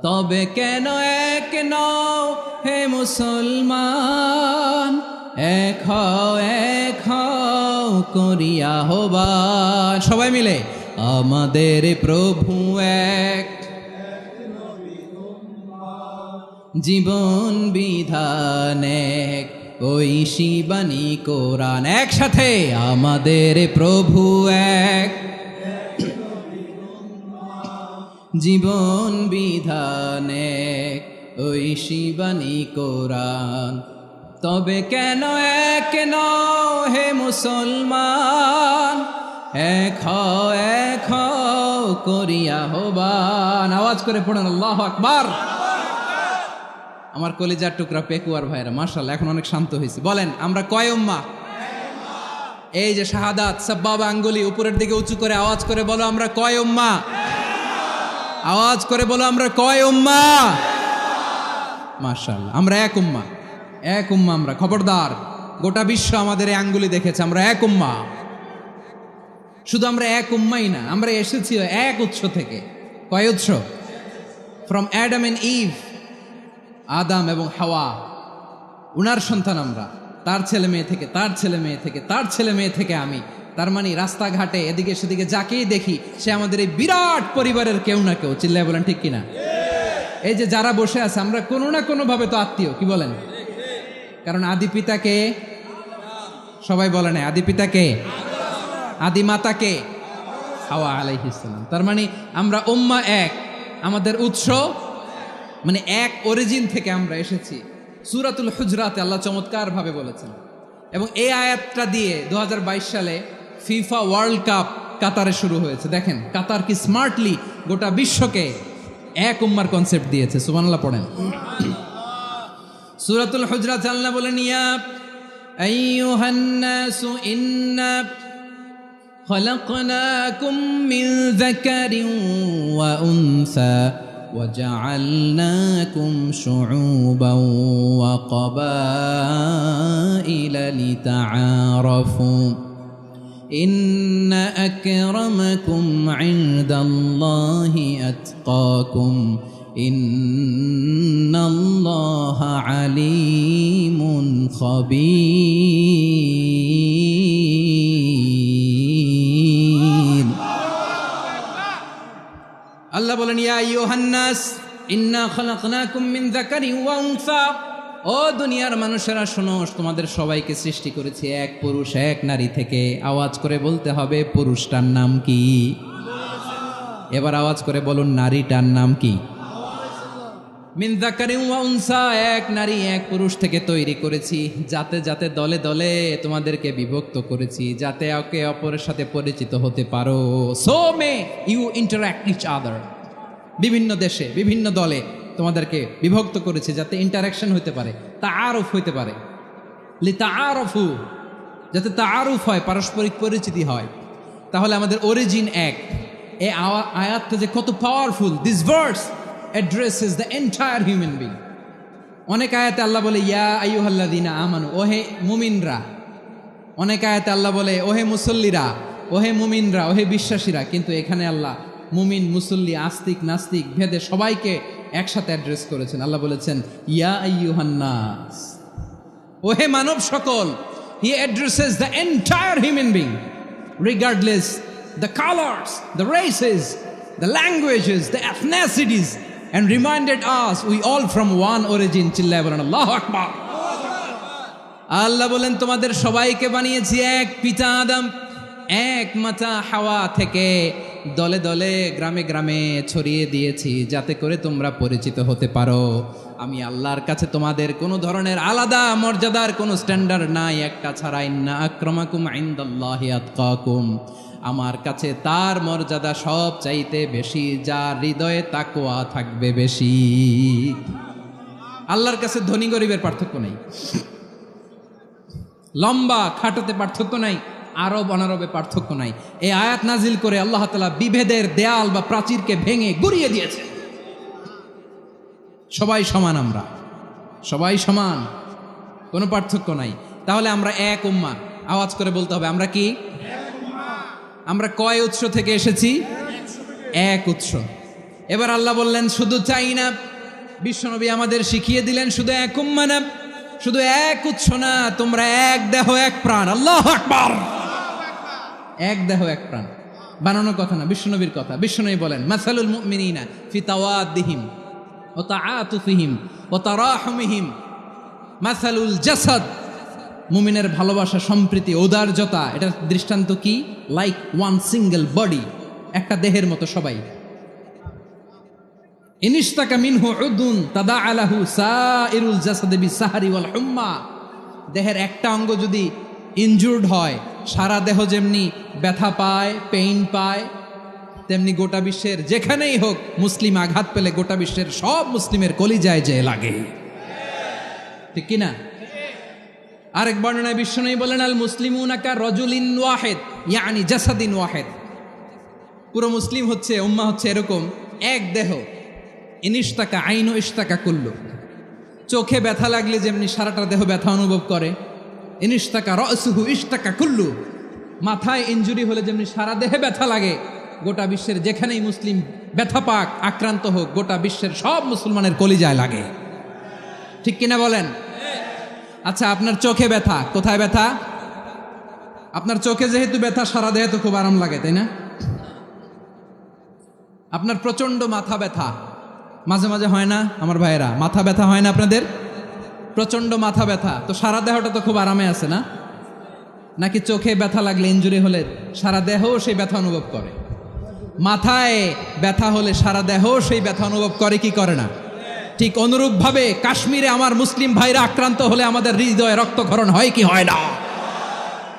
তবে কেন এক নও হে মুসলমান? এক হও করিয়া হবান। সবাই মিলে, আমাদের প্রভু এক, জীবন বিধান এক, ঐশী বাণী কোরআন। একসাথে, আমাদের প্রভু এক, জীবন বিধান এক, ঐশী বাণী কোরআন। তবে কেন এক নও হে মুসলমান? এক হও করিয়া হবান। আওয়াজ করে পড়েন আল্লাহু আকবার। আমার কলিজার টুকরা পেকুয়ার ভাইরা, মাশাআল্লাহ, এখন অনেক শান্ত হয়েছে। বলেন, আমরা কয় উম্মাহ? এই যে শাহাদাত, সাব্বাবা আঙ্গুলি উপরের দিকে উঁচু করে আওয়াজ করে বলো, আমরা কয় উম্মাহ? আওয়াজ করে বলো, আমরা কয় উম্মাহ? মাশাআল্লাহ, আমরা এক উম্মাহ, এক উম্মাহ আমরা। খবরদার, গোটা বিশ্ব আমাদের এই আঙ্গুলি দেখেছে, আমরা এক উম্মাহ। শুধু আমরা এক উম্মাই না, আমরা এসেছি এক উৎস থেকে। কয় উৎস? ফ্রম অ্যাডাম এন্ড ইভ, আদাম এবং হাওয়া, উনার সন্তান আমরা। তার ছেলে মেয়ে থেকে, তার ছেলে মেয়ে থেকে, তার ছেলে মেয়ে থেকে আমি। তার মানে রাস্তাঘাটে এদিকে সেদিকে যাকেই দেখি, সে আমাদের এই বিরাট পরিবারের কেউ না কেউ। চিল্লায় বলেন ঠিক কিনা? এই যে যারা বসে আছে, আমরা কোনো না কোনো ভাবে তো আত্মীয়। কি বলেন? কারণ আদি পিতাকে সবাই বলে না, আদি পিতাকে, আদি মাতাকে হাওয়া আলাইহিস সালাম। তার মানে আমরা উম্মাহ এক, আমাদের উৎস মানে এক অরিজিন থেকে আমরা এসেছি। সূরাতুল হুজরাতে আল্লাহ চমৎকার ভাবে বলেছেন, এবং এই আয়াতটা দিয়ে 2022 সালে ফিফা ওয়ার্ল্ড কাপ কাতারে শুরু হয়েছে। দেখেন কাতার কি স্মার্টলি গোটা বিশ্বকে এক উম্মার কনসেপ্ট দিয়েছে। সুবহানাল্লাহ পড়েন। সূরাতুল হুজরাত আল্লাহ বলেন, ইয়া আইয়ুহান নাসু ইন্না খলাকনাকুম মিন যাকারিন ওয়া উনসা وجعلناكم شعوبا وقبائل لتعارفوا إن أكرمكم عند الله أتقاكم إن الله عليم خبير। আল্লাহ বলেন, ইয়া আইয়ুহান নাস ইন্না খলাকনাকুম মিন যাকারিন ওয়া উনসা, ও দুনিয়ার মানুষেরা শোনো, তোমাদের সবাইকে সৃষ্টি করেছি এক পুরুষ এক নারী থেকে। আওয়াজ করে বলতে হবে, পুরুষটার নাম কি? এবার আওয়াজ করে বলুন, নারীটার নাম কি? মিন যাকারিন ওয়া উনসা, এক নারী এক পুরুষ থেকে তৈরি করেছি, যাতে যাতে দলে দলে তোমাদেরকে বিভক্ত করেছি, যাতে একে অপরের সাথে পরিচিত হতে পারো। So may you interact each other. বিভিন্ন দেশে বিভিন্ন দলে তোমাদেরকে বিভক্ত করেছি যাতে ইন্টারাকশন হতে পারে, তাআরুফ হইতে পারে। লিতাআরফু, যাতে তাআরুফ হয়, পারস্পরিক পরিচিতি হয়। তাহলে আমাদের অরিজিন এক। এই আয়াতটা যে কত powerful! This verse addresses the entire human being. অনেক আয়াতে আল্লাহ বলে ইয়া আইয়ুহাল্লাযীনা আমানু, ওহে মুমিনরা। অনেক আয়াতে আল্লাহ বলে ওহে মুসল্লিরা, ওহে মুমিনরা, ওহে বিশ্বাসীরা। কিন্তু এখানে আল্লাহ মুমিন, মুসল্লি, আস্তিক, নাস্তিক ভেদে সবাইকে একসাথে অ্যাড্রেস করেছেন। আল্লাহ বলেছেন ইয়া আইয়ুহান নাস, ওহে মানব সকল। হি addresses the entire human being, regardless the colours, the races, the languages, the এথনিসিটিস, and reminded us we all from one origin. চিল্লায় বলেন আল্লাহু আকবার। আল্লাহ বলেন তোমাদের সবাইকে বানিয়েছি এক পিতা আদম, এক মাতা হাওয়া থেকে, দলে দলে গ্রামে গ্রামে ছড়িয়ে দিয়েছি যাতে করে তোমরা পরিচিত হতে পারো। আমি আল্লাহর কাছে তোমাদের কোনো ধরনের আলাদা মর্যাদার কোনো স্ট্যান্ডার্ড নাই, একটা ছাড়া। ইন্না আক্রামাকুম ইনদাল্লাহি আতকাকুম, আমার কাছে তার মর্যাদা সব চাইতে বেশি, যার হৃদয়ে তাকওয়া থাকবে বেশি। আল্লাহর কাছে ধনী গরিবের পার্থক্য নেই, লম্বা খাটোতে পার্থক্য নাই, আরব অনারবে পার্থক্য নাই। এই আয়াত নাজিল করে আল্লাহ তাআলা বিভেদের দেয়াল বা প্রাচীরকে ভেঙে গুড়িয়ে দিয়েছে। সবাই সমান, আমরা সবাই সমান, কোনো পার্থক্য নাই। তাহলে আমরা এক উম্মাহ। আওয়াজ করে বলতে হবে আমরা কি? আমরা কয় উৎস থেকে এসেছি? এক উৎস। এবার আল্লাহ বললেন শুধু চাই না, বিশ্বনবী আমাদের শিখিয়ে দিলেন শুধু এক উম্মাহ না, শুধু এক উৎস না, তোমরা এক দেহ এক প্রাণ। আল্লাহু আকবার। এক দেহ এক প্রাণ, বানানোর কথা না, বিশ্বনবীর কথা। বিশ্বনবী বলেন মাসালুল মুমিনিনা ফি তাওয়াদ্দিহিম ওয়া তাআতুফিহিম ওয়া তারাহুমিহিম মাসালুল জাসাদ। মুমিনের ভালোবাসা, সম্প্রীতি, ঔদার্যতা, এটা দৃষ্টান্ত কি? লাইক ওয়ান সিঙ্গেল বডি, একটা দেহের মতো সবাই। ইনিশতাকা মিনহু উদুন তাদাআ লাহু সাইরুল জাসাদি বিসাহরি ওয়াল হুম্মা। দেহের একটা অঙ্গ যদি ইনজুর্ড হয়, সারা দেহ যেমনি ব্যথা পায়, পেইন পায়, তেমনি গোটা বিশ্বের যেখানেই হোক মুসলিম আঘাত পেলে গোটা বিশ্বের সব মুসলিমের কলিজায় যে লাগে, ঠিক কিনা? আরেক বর্ণনায় বিশ্বনবী বলেন আল মুসলিমুনা কা রাজুলিন ওয়াহিদ ইয়ানি জাসাদিন ওয়াহিদ। পুরো মুসলিম হচ্ছে, উম্মাহ হচ্ছে এরকম এক দেহ। ইনিশতাকা আইনু ইশতাকা কুল্লু। চোখে ব্যথা লাগলে যেমনি সারাটা দেহ ব্যথা অনুভব করে, ইনিশতাকা রাসুহু ইশতাকা কুল্লু। মাথায় ইনজুরি হলে যেমনি সারা দেহে ব্যথা লাগে, গোটা বিশ্বের যেখানেই মুসলিম ব্যথা পাক, আক্রান্ত হোক, গোটা বিশ্বের সব মুসলমানের কলিজায় লাগে, ঠিক কিনা বলেন? আচ্ছা, আপনার চোখে ব্যথা, কোথায় ব্যথা? আপনার চোখে যেহেতু ব্যথা, সারা দেহে তো খুব আরাম লাগে, তাই না? আপনার প্রচন্ড মাথা ব্যথা মাঝে মাঝে হয় না আমার ভাইয়েরা? মাথা ব্যথা হয় না আপনাদের? প্রচন্ড মাথা ব্যথা, তো সারা দেহটা তো খুব আরামে আছে না? নাকি চোখে ব্যথা লাগলে, ইনজুরি হলে সারা দেহ সেই ব্যথা অনুভব করে? মাথায় ব্যথা হলে সারা দেহ সেই ব্যথা অনুভব করে কি করে না? ঠিক অনুরূপভাবে কাশ্মীরে আমার মুসলিম ভাইরা আক্রান্ত হলে আমাদের হৃদয়ে রক্তক্ষরণ হয় কি হয় না?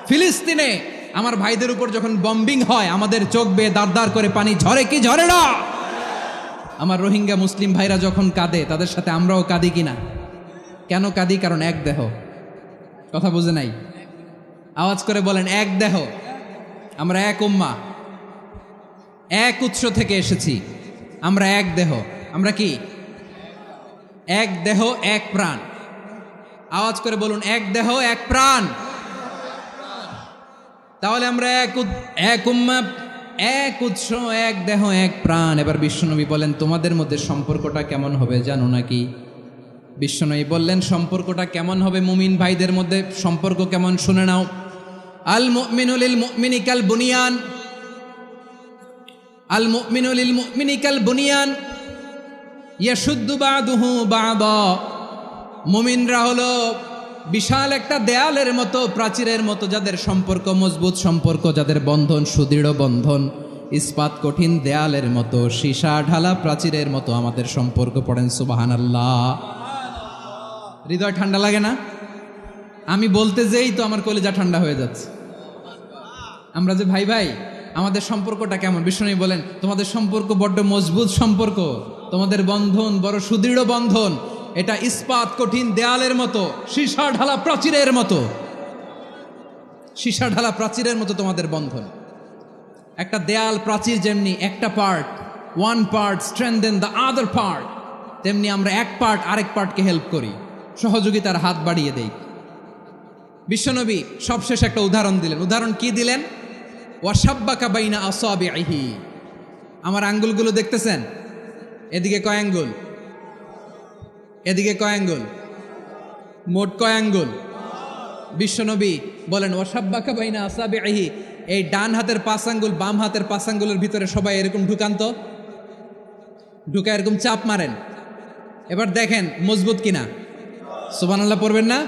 ফিলিস্তিনে আমার ভাইদের উপর যখন বম্বিং হয়, আমাদের চোখ বেয়ে দাঁড় দাঁড় করে পানি ঝরে কি ঝরে না? আমার রোহিঙ্গা মুসলিম ভাইরা যখন কাঁদে, তাদের সাথে আমরাও কাঁদি কিনা? কেন কাঁদি? কারণ এক দেহ। কথা বুঝে নাই? আওয়াজ করে বলেন এক দেহ। আমরা এক উম্মাহ, এক উৎস থেকে এসেছি, আমরা এক দেহ। আমরা কি? এক দেহ এক প্রাণ। আওয়াজ করে বলুন এক দেহ এক প্রাণ। তাহলে আমরা এক উম্মাহ, এক উৎস, এক দেহ এক প্রাণ। এবার বিশ্বনবী বলেন তোমাদের মধ্যে সম্পর্কটা কেমন হবে জানো নাকি? বিশ্বনবী বললেন সম্পর্কটা কেমন হবে মুমিন ভাইদের মধ্যে? সম্পর্ক কেমন শুনে নাও। আল মুমিনু লিল মুমিনি কাল বুনিয়ান, আল মুমিনু লিল মুমিনি কাল বুনিয়ান ইয়াশুদ্দু বাদুহু বাদা। মুমিনরা হলো বিশাল একটা দেয়ালের মতো, প্রাচীরের মতো, যাদের সম্পর্ক মজবুত সম্পর্ক, যাদের বন্ধন সুদৃঢ় বন্ধন। ইস্পাত কঠিন দেয়ালের মতো, সীসা ঢালা প্রাচীরের মতো আমাদের সম্পর্ক। পড়েন সুবহানাল্লাহ। হৃদয় ঠান্ডা লাগে না? আমি বলতে যেই তো আমার কলিজা ঠান্ডা হয়ে যাচ্ছে। আমরা যে ভাই ভাই, আমাদের সম্পর্কটা কেমন? বিষ্ণু বলেন তোমাদের সম্পর্ক বড্ড মজবুত সম্পর্ক, তোমাদের বন্ধন বড় সুদৃঢ় বন্ধন, এটা ইস্পাত কঠিন দেয়ালের মতো, সীসা ঢালা প্রাচীরের মতো, সীসা ঢালা প্রাচীরের মতো তোমাদের বন্ধন। একটা দেয়াল প্রাচীর যেমনি একটা part, one part strengthen the other part, তেমনি আমরা এক পার্ট আরেক পার্টকে হেল্প করি, সহযোগিতার হাত বাড়িয়ে দেই। বিশ্বনবী সবশেষ একটা উদাহরণ দিলেন। উদাহরণ কি দিলেন? ওয়াসাব্বাকা বাইনা আসাবিহি, আমার আঙ্গুলগুলো দেখতেছেন? এদিকে কয় আঙ্গুল? এদিকে কয় আঙ্গুল? মোট কয় আঙ্গুল? বিশ্বনবী বলেন ওয়াসাব্বাকা বাইনা আসাবিহি, এই ডান হাতের 5 আঙ্গুল বাম হাতের 5 আঙ্গুলের ভিতরে সবাই এরকম ঢুকান্ত, ঢুকা এরকম চাপ মারেন। এবার দেখেন মজবুত কিনা। সুবহানাল্লাহ পড়বেন না?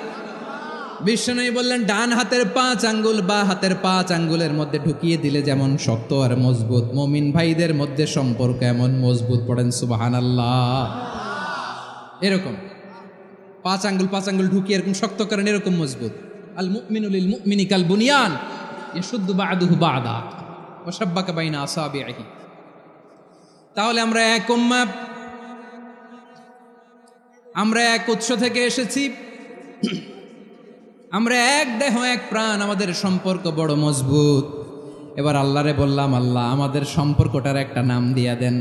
বিশ্বনবী বললেন ডান হাতের 5 আঙ্গুল বা হাতের 5 আঙ্গুলের মধ্যে ঢুকিয়ে দিলে যেমন শক্ত আর মজবুত, মুমিন ভাইদের মধ্যে সম্পর্ক এমন মজবুত। পড়েন সুবহানাল্লাহ। এরকম 5 আঙ্গুল ঢুকিয়ে এরকম শক্ত করেন, এরকম মজবুত। আল মুমিনু লিল মুমিনি কাল বুনিয়ান ইয়াশুদ্দু বা'দুহু বা'দা ওয়া শাব্বাকা বাইনা আসাবিহি। তাহলে আমরা এক উম্মাহ, আমরা এক উৎস থেকে এসেছি, আমরা এক দেহ এক প্রাণ, আমাদের সম্পর্ক বড় মজবুত। এবার আল্লাহরে বললাম, আল্লাহ আমাদের সম্পর্কটার একটা নাম দিয়া দেন।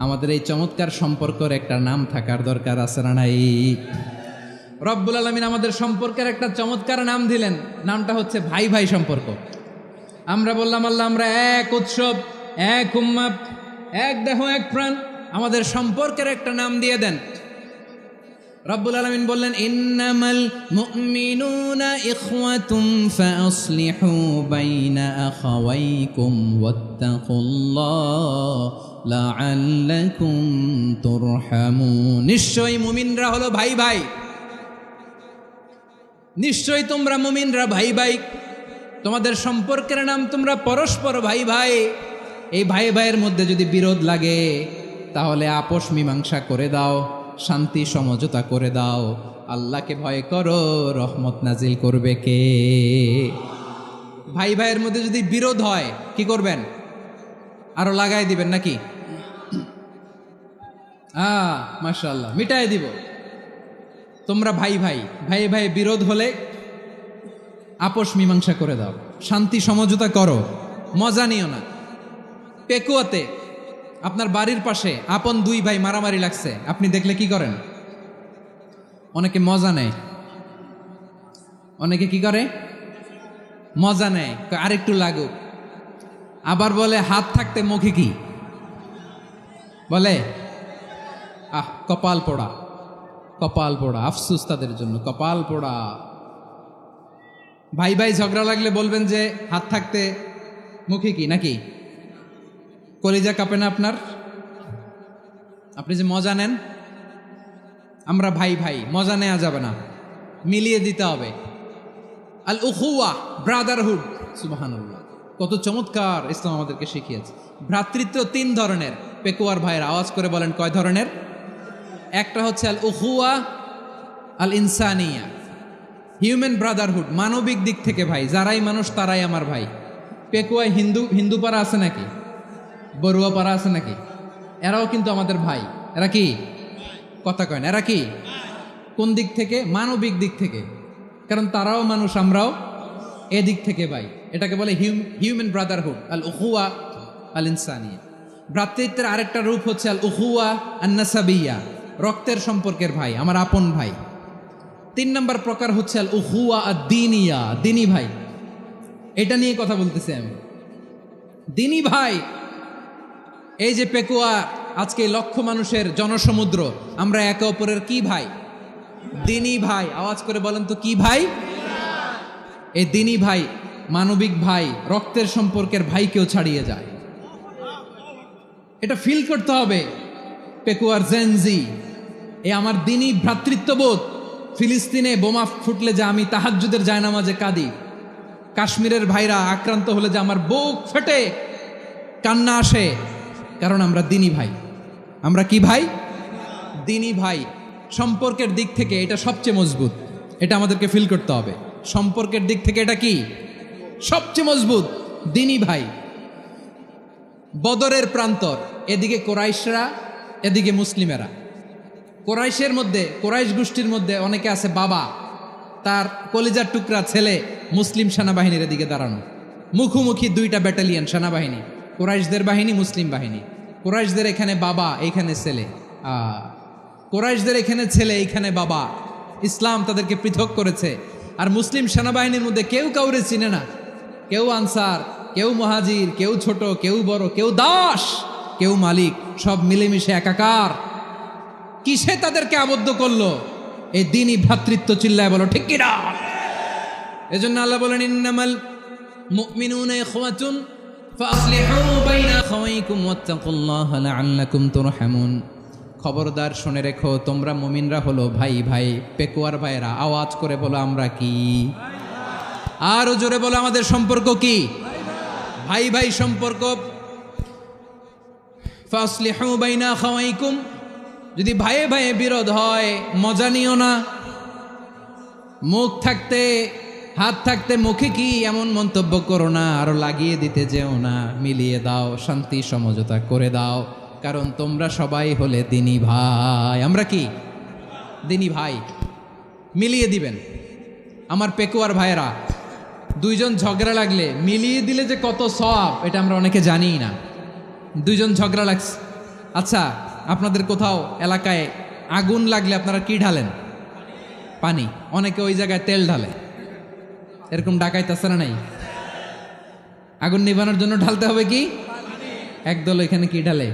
আমাদের এই চমৎকার সম্পর্কের একটা নাম থাকার দরকার আছে না নাই? রব্বুল আলামিন আমাদের সম্পর্কের একটা চমৎকার নাম দিলেন, নামটা হচ্ছে ভাই ভাই সম্পর্ক। আমরা বললাম আল্লাহ আমরা এক উৎসব, এক উম্মাহ, এক দেহ এক প্রাণ, আমাদের সম্পর্কের একটা নাম দিয়ে দেন। রব্বুল আলামিন বললেন ইন্নামাল মুমিনুনা ইখওয়াতুন ফাসলিহু বাইনা আখাওয়াইকুম ওয়াত্তাকুল্লাহ লাআল্লাকুম তুরহামুন। নিশ্চয়ই মুমিনরা হলো ভাই ভাই, নিশ্চয়ই তোমরা মুমিনরা ভাই ভাই, তোমাদের সম্পর্কের নাম তোমরা পরস্পর ভাই ভাই। এই ভাই ভাইয়ের মধ্যে যদি বিরোধ লাগে তাহলে আপোষ মীমাংসা করে দাও, শান্তি সমঝোতা করে দাও। আল্লাহকে ভয় করো, রহমত নাজিল করবে কে? ভাই ভাইয়ের মধ্যে যদি বিরোধ হয় কি করবেন? আরো লাগাই দিবেন নাকি? মাশাআল্লাহ, মিটাই দিব। তোমরা ভাই ভাই, ভাই ভাই বিরোধ হলে আপোষ মীমাংসা করে দাও, শান্তি সমঝোতা করো, মজা নিও না। পেকুয়াতে আপনার বাড়ির পাশে আপন 2 ভাই মারামারি লাগছে, আপনি দেখলে কি করেন? অনেকে মজা নেয়, অনেকে কি করে? মজা নেয়, আরেকটু লাগুক। আবার বলে হাত থাকতে মুখে কি বলে? কপাল পোড়া, কপাল পোড়া। আফসুস তাদের জন্য, কপাল পোড়া। ভাই ভাই ঝগড়া লাগলে বলবেন যে হাত থাকতে মুখে কি, নাকি? কলিজা কাঁপে না আপনার? আপনি যে মজা নেন। আমরা ভাই ভাই, মজা নেওয়া যাবে না, মিলিয়ে দিতে হবে। আল উখুয়া, ব্রাদারহুড। সুবহানাল্লাহ, কত চমৎকার ইসলাম আমাদেরকে শিখিয়েছে। ভ্রাতৃত্ব 3 ধরনের। পেকুয়ার ভাইয়ের আওয়াজ করে বলেন কয় ধরনের? একটা হচ্ছে আল উখুয়া আল ইনসানিয়া, হিউম্যান ব্রাদারহুড, মানবিক দিক থেকে ভাই, যারাই মানুষ তারাই আমার ভাই। পেকুয়ায় হিন্দু পাড়া আছে নাকি? বড়ুয়া পাড়া আছে নাকি? এরাও কিন্তু আমাদের ভাই। এরা কি? কথা কয় না, এরা কি? কোন দিক থেকে? মানবিক দিক থেকে, কারণ তারাও মানুষ, আমরাও এদিক থেকে ভাই। এটাকে বলে হিউম্যান ব্রাদারহুড, আল উখুয়া আল ইনসানিয়া। ভ্রাতৃত্বের আরেকটা রূপ হচ্ছে আল উখুয়া আন নাসাবিয়া, রক্তের সম্পর্কের ভাই, আমার আপন ভাই। 3 নম্বর প্রকার হচ্ছে আল উখুয়া আদ দ্বীনিয়া, দ্বীনি ভাই। এটা নিয়ে কথা বলতেছি আমি। দ্বীনি ভাই, এই যে পেকুয়া আজকে লক্ষ মানুষের জনসমুদ্র, আমরা একে অপরের কি ভাই? দ্বীনি ভাই। আওয়াজ করে বলেন তো কি ভাই? এই দ্বীনি ভাই, মানবিক ভাই, রক্তের সম্পর্কের ভাইকেও ছাড়িয়ে যায়। এটা ফিল করতে হবে। পেকুয়ার জেনজি, এই আমার দ্বীনি ভ্রাতৃত্ববোধ। ফিলিস্তিনে বোমা ফুটলে যে আমি তাহাজ্জুদের জায়নামাজে কাঁদি, কাশ্মীরের ভাইরা আক্রান্ত হলে যে আমার বুক ফেটে, কান্না আসে, কারণ আমরা দিনী ভাই। আমরা কি ভাই? দিনী ভাই। সম্পর্কের দিক থেকে এটা সবচেয়ে মজবুত, এটা আমাদেরকে ফিল করতে হবে। সম্পর্কের দিক থেকে এটা কি সবচেয়ে মজবুত? দিনী ভাই। বদরের প্রান্তর, এদিকে কোরাইশরা, এদিকে মুসলিমেরা। কোরাইশের মধ্যে, কোরাইশ গোষ্ঠীর মধ্যে অনেকে আছে বাবা, তার কলিজার টুকরা ছেলে মুসলিম সেনাবাহিনীর এদিকে দাঁড়ানো, মুখোমুখি দুইটা ব্যাটালিয়ন সেনাবাহিনী, কোরাইশদের বাহিনী, মুসলিম বাহিনী। কোরাইশদের এখানে বাবা, এইখানে ছেলে। কোরাইশদের এখানে ছেলে, এইখানে বাবা। ইসলাম তাদেরকে পৃথক করেছে। আর মুসলিম সেনাবাহিনীর মধ্যে কেউ কাউরে চিনে না, কেউ আনসার, কেউ মুহাজির, কেউ ছোট, কেউ বড়, কেউ দাস, কেউ মালিক, সব মিলেমিশে একাকার। কিসে তাদেরকে আবদ্ধ করলো? এই দ্বীনি ভ্রাতৃত্ব। চিল্লায় বলো ঠিক কিনা? এজন্য আল্লাহ বলেন, ইন্নামাল মুমিনুনা ইখওয়াতুন ফাসলিহু বাইনা আখাওয়াইকুম ওয়াত্তাকুল্লাহা লাআল্লাকুম তুরহামুন। খবরদার শুনে রেখো, তোমরা মুমিনরা হলো ভাই ভাই, পেকুয়ার ভাইরা। আওয়াজ করে বলো আমরা কি? আরো জোরে বলো আমাদের সম্পর্ক কি? ভাই ভাই সম্পর্ক। ফাসলিহু বাইনা আখাওয়াইকুম, যদি ভাইয়ে ভাইয়ে বিরোধ হয় মজা নিও না। মুখ থাকতে, হাত থাকতে মুখে কি এমন মন্তব্য করো না, আরো লাগিয়ে দিতে যেও না। মিলিয়ে দাও, শান্তি সমঝোতা করে দাও, কারণ তোমরা সবাই হলে দিনী ভাই। আমরা কি? দিনী ভাই। মিলিয়ে দিবেন। আমার পেকুয়ার ভাইয়েরা, দুইজন ঝগড়া লাগলে মিলিয়ে দিলে যে কত সওয়াব, এটা আমরা অনেকে জানিই না। দুইজন ঝগড়া লাগছে, আচ্ছা আপনাদের কোথাও এলাকায় আগুন লাগলে আপনারা কি ঢালেন? পানি। অনেকে ওই জায়গায় তেল ঢালে। এরকম ডাকাইতেছে না নাই? আগুন নিভানোর জন্য ঢালতে হবে কি? একদল এখানে কি ঢালে?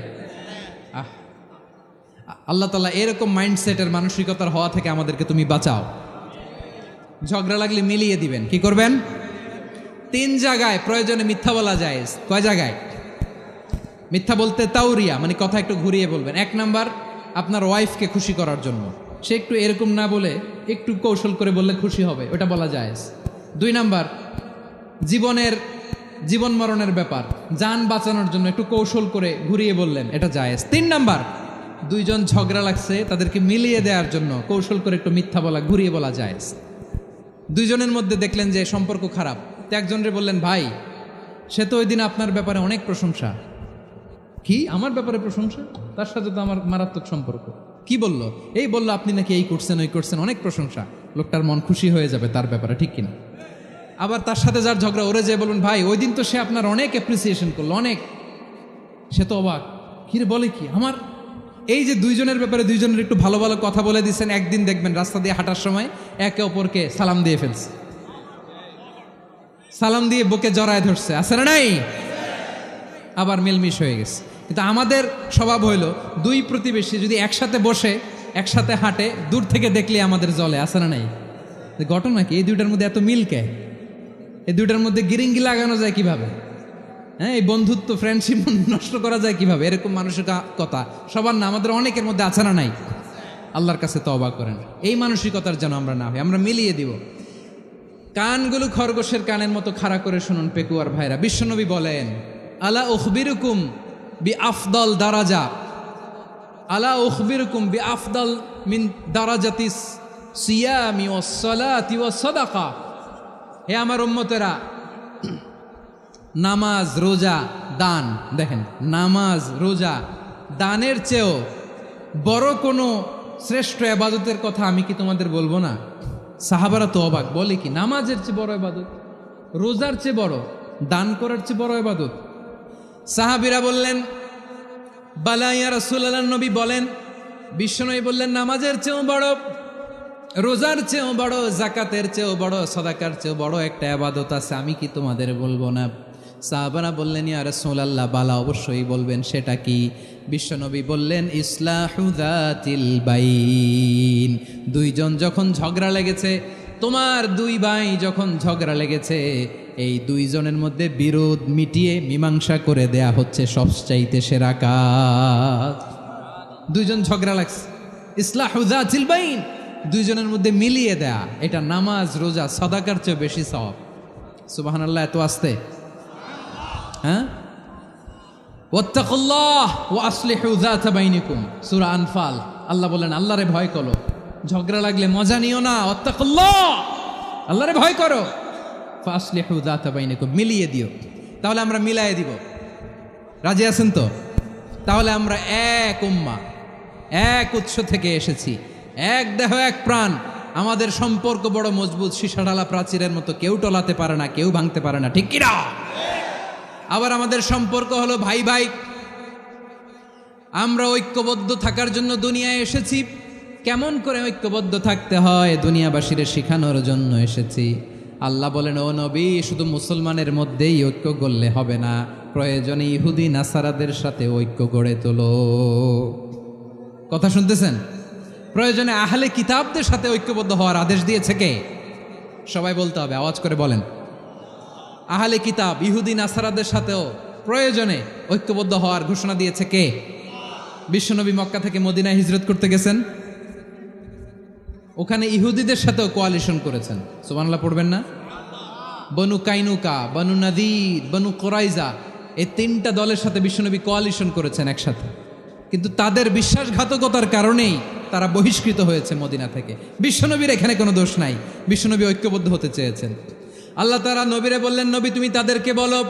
আল্লাহ তাআলা এরকম মাইন্ডসেটের, মানসিকতার হওয়া থেকে আমাদেরকে তুমি বাঁচাও। ঝগড়া লাগলে মিলিয়ে দিবেন। কি করবেন? 3 জায়গায় প্রয়োজনে মিথ্যা বলা যায়। কয় জায়গায় মিথ্যা বলতে? তাওরিয়া, মানে কথা একটু ঘুরিয়ে বলবেন। 1 নাম্বার, আপনার ওয়াইফকে খুশি করার জন্য। সে একটু এরকম না বলে একটু কৌশল করে বললে খুশি হবে, ওটা বলা যায়। 2 নাম্বার, জীবন মরণের ব্যাপার, জান বাঁচানোর জন্য একটু কৌশল করে ঘুরিয়ে বললেন, এটা জায়েজ। 3 নাম্বার, দুইজন ঝগড়া লাগছে, তাদেরকে মিলিয়ে দেওয়ার জন্য কৌশল করে একটু মিথ্যা বলা, ঘুরিয়ে বলা জায়েজ। দুইজনের মধ্যে দেখলেন যে সম্পর্ক খারাপ, তো একজনরে বললেন, ভাই সে তো ওই দিন আপনার ব্যাপারে অনেক প্রশংসা। কি? আমার ব্যাপারে প্রশংসা? তার সাথে তো আমার মারাত্মক সম্পর্ক। কি বলল? এই বলল আপনি নাকি এই করছেন, ওই করছেন, অনেক প্রশংসা। লোকটার মন খুশি হয়ে যাবে তার ব্যাপারে, ঠিক কিনা? আবার তার সাথে যার ঝগড়া, ওরে যে বলুন, ভাই ওই দিন তো সে আপনার অনেক অ্যাপ্রিসিয়েশন করলো, অনেক। সে তো অবাক, কিরে বলে কি? আমার এই যে দুইজনের ব্যাপারে দুইজনের একটু ভালো ভালো কথা বলে দিচ্ছেন, একদিন দেখবেন রাস্তা দিয়ে হাঁটার সময় একে অপরকে সালাম দিয়ে ফেলছে, সালাম দিয়ে বুকে জড়ায় ধরছে, আছে না নাই? আবার মিলমিশ হয়ে গেছে। কিন্তু আমাদের স্বভাব হইল, দুই প্রতিবেশী যদি একসাথে বসে একসাথে হাঁটে, দূর থেকে দেখলে আমাদের জলে, আছে না নাই? ঘটনা কি? এই দুইটার মধ্যে এত মিল কে? এই দুইটার মধ্যে গিরিঙ্গি লাগানো যায় কিভাবে? হ্যাঁ, এই বন্ধুত্ব, ফ্রেন্ডশিপ নষ্ট করা যায় কিভাবে? এরকম মানসিকতা সবার না, আমাদের অনেকের মধ্যে আছে না নাই? আল্লাহর কাছে তওবা করেন, এই মানসিকতার যেন আমরা না হই। আমরা মিলিয়ে দিব। কানগুলো খরগোশের কানের মতো খাড়া করে শুনুন পেকুয়ার ভাইরা। বিশ্বনবী বলেন, আলা উখবিরুকুম বি আফদল দারাজা, আলা উখবিরুকুম বি আফদল মিন দারাজাতিস সিয়ামি ওয়াস সালাতি ওয়াস সাদাকা। হে আমার উম্মতেরা, নামাজ, রোজা, দান, দেখেন নামাজ, রোজা, দানের চেয়েও বড় কোনো শ্রেষ্ঠ ইবাদতের কথা আমি কি তোমাদের বলবো না? সাহাবারা তো অবাক, বলে কি নামাজের চেয়ে বড় ইবাদত, রোজার চেয়ে বড়, দান করার চেয়ে বড় ইবাদত? সাহাবীরা বললেন, বালা ইয়া রাসূলুল্লাহ। নবী বলেন, বিশ্বনবী বললেন, নামাজের চেয়েও বড়, রোজার চেয়েও বড়, জাকাতের চেয়েও বড়, সাদাকার চেয়েও বড় একটা ইবাদত আছে, আমি কি তোমাদের বলবো না? সাহাবারা বললেন, ইয়া রাসূলুল্লাহ, বালা, অবশ্যই বলবেন, সেটা কি? বিশ্বনবী বললেন, ইসলাহু যাতিল বাইন। দুইজন যখন ঝগড়া লেগেছে, তোমার দুই ভাই যখন ঝগড়া লেগেছে, এই দুইজনের মধ্যে বিরোধ মিটিয়ে মীমাংসা করে দেয়া হচ্ছে সবচাইতে সেরা কাজ। দুইজন ঝগড়া লাগছে, ইসলাহু যাতিল বাইন, দুইজনের মধ্যে মিলিয়ে দেয়া, এটা নামাজ, রোজা, সাদাকার চেয়ে বেশি সওয়াব। সুবহানাল্লাহ। এত আসতে, হ্যাঁ? ওয়াত্তাকুল্লাহ ওয়া আসলিহু যাতা বাইনিকুম, সূরা আনফাল। আল্লাহ বলেন আল্লাহরে ভয় করো, ঝগড়া লাগলে মজা নিও না, ওয়াত্তাকুল্লাহ, আল্লাহরে ভয় করো, ফাসলিহু যাতা বাইনিকুম, মিলিয়ে দিও। তাহলে আমরা মিলায়ে দিব, রাজি আছেন তো? তাহলে আমরা এক উম্মাহ, এক উৎস থেকে এসেছি, এক দেহ এক প্রাণ, আমাদের সম্পর্ক বড় মজবুত, সীসাঢালা প্রাচীরের মতো, কেউ টলাতে পারে না, কেউ ভাঙতে পারে না, ঠিক কিনা? আবার আমাদের সম্পর্ক হলো ভাই ভাই। আমরা ঐক্যবদ্ধ থাকার জন্য দুনিয়ায় এসেছি। কেমন করে ঐক্যবদ্ধ থাকতে হয় দুনিয়াবাসীর শেখানোর জন্য এসেছি। আল্লাহ বলেন, ও নবী, শুধু মুসলমানের মধ্যেই ঐক্য গড়লে হবে না, প্রয়োজনে ইহুদি নাসারাদের সাথে ঐক্য গড়ে তোলো। কথা শুনতেছেন? প্রয়োজনে আহলে কিতাবদের সাথে ঐক্যবদ্ধ হওয়ার আদেশ দিয়েছে কে? সবাই বলতে হবে, আওয়াজ করে বলেন। আহলে কিতাব ইহুদি নাসারাদের সাথেও প্রয়োজনে ঐক্যবদ্ধ হওয়ার ঘোষণা দিয়েছে কে? বিশ্বনবী মক্কা থেকে মদিনায় হিজরত করতে গেছেন, ওখানে ইহুদিদের সাথেও কোয়ালিশন করেছেন। সুবহানাল্লাহ পড়বেন না? বনু কাইনুকা, বনু নাদির, বনু কোরাইজা, এই তিনটা দলের সাথে বিশ্বনবী কোয়ালিশন করেছেন একসাথে, কিন্তু তাদের বিশ্বাসঘাতকতার কারণেই তারা বহিষ্কৃত হয়েছে মদিনা থেকে। বিশ্বনবীর এখানে কোনো দোষ নাই, বিশ্বনবী ঐক্যবদ্ধ হতে চেয়েছেন। আল্লাহ তাআলা নবীরে বললেন, নবী তুমি তাদেরকে বলো,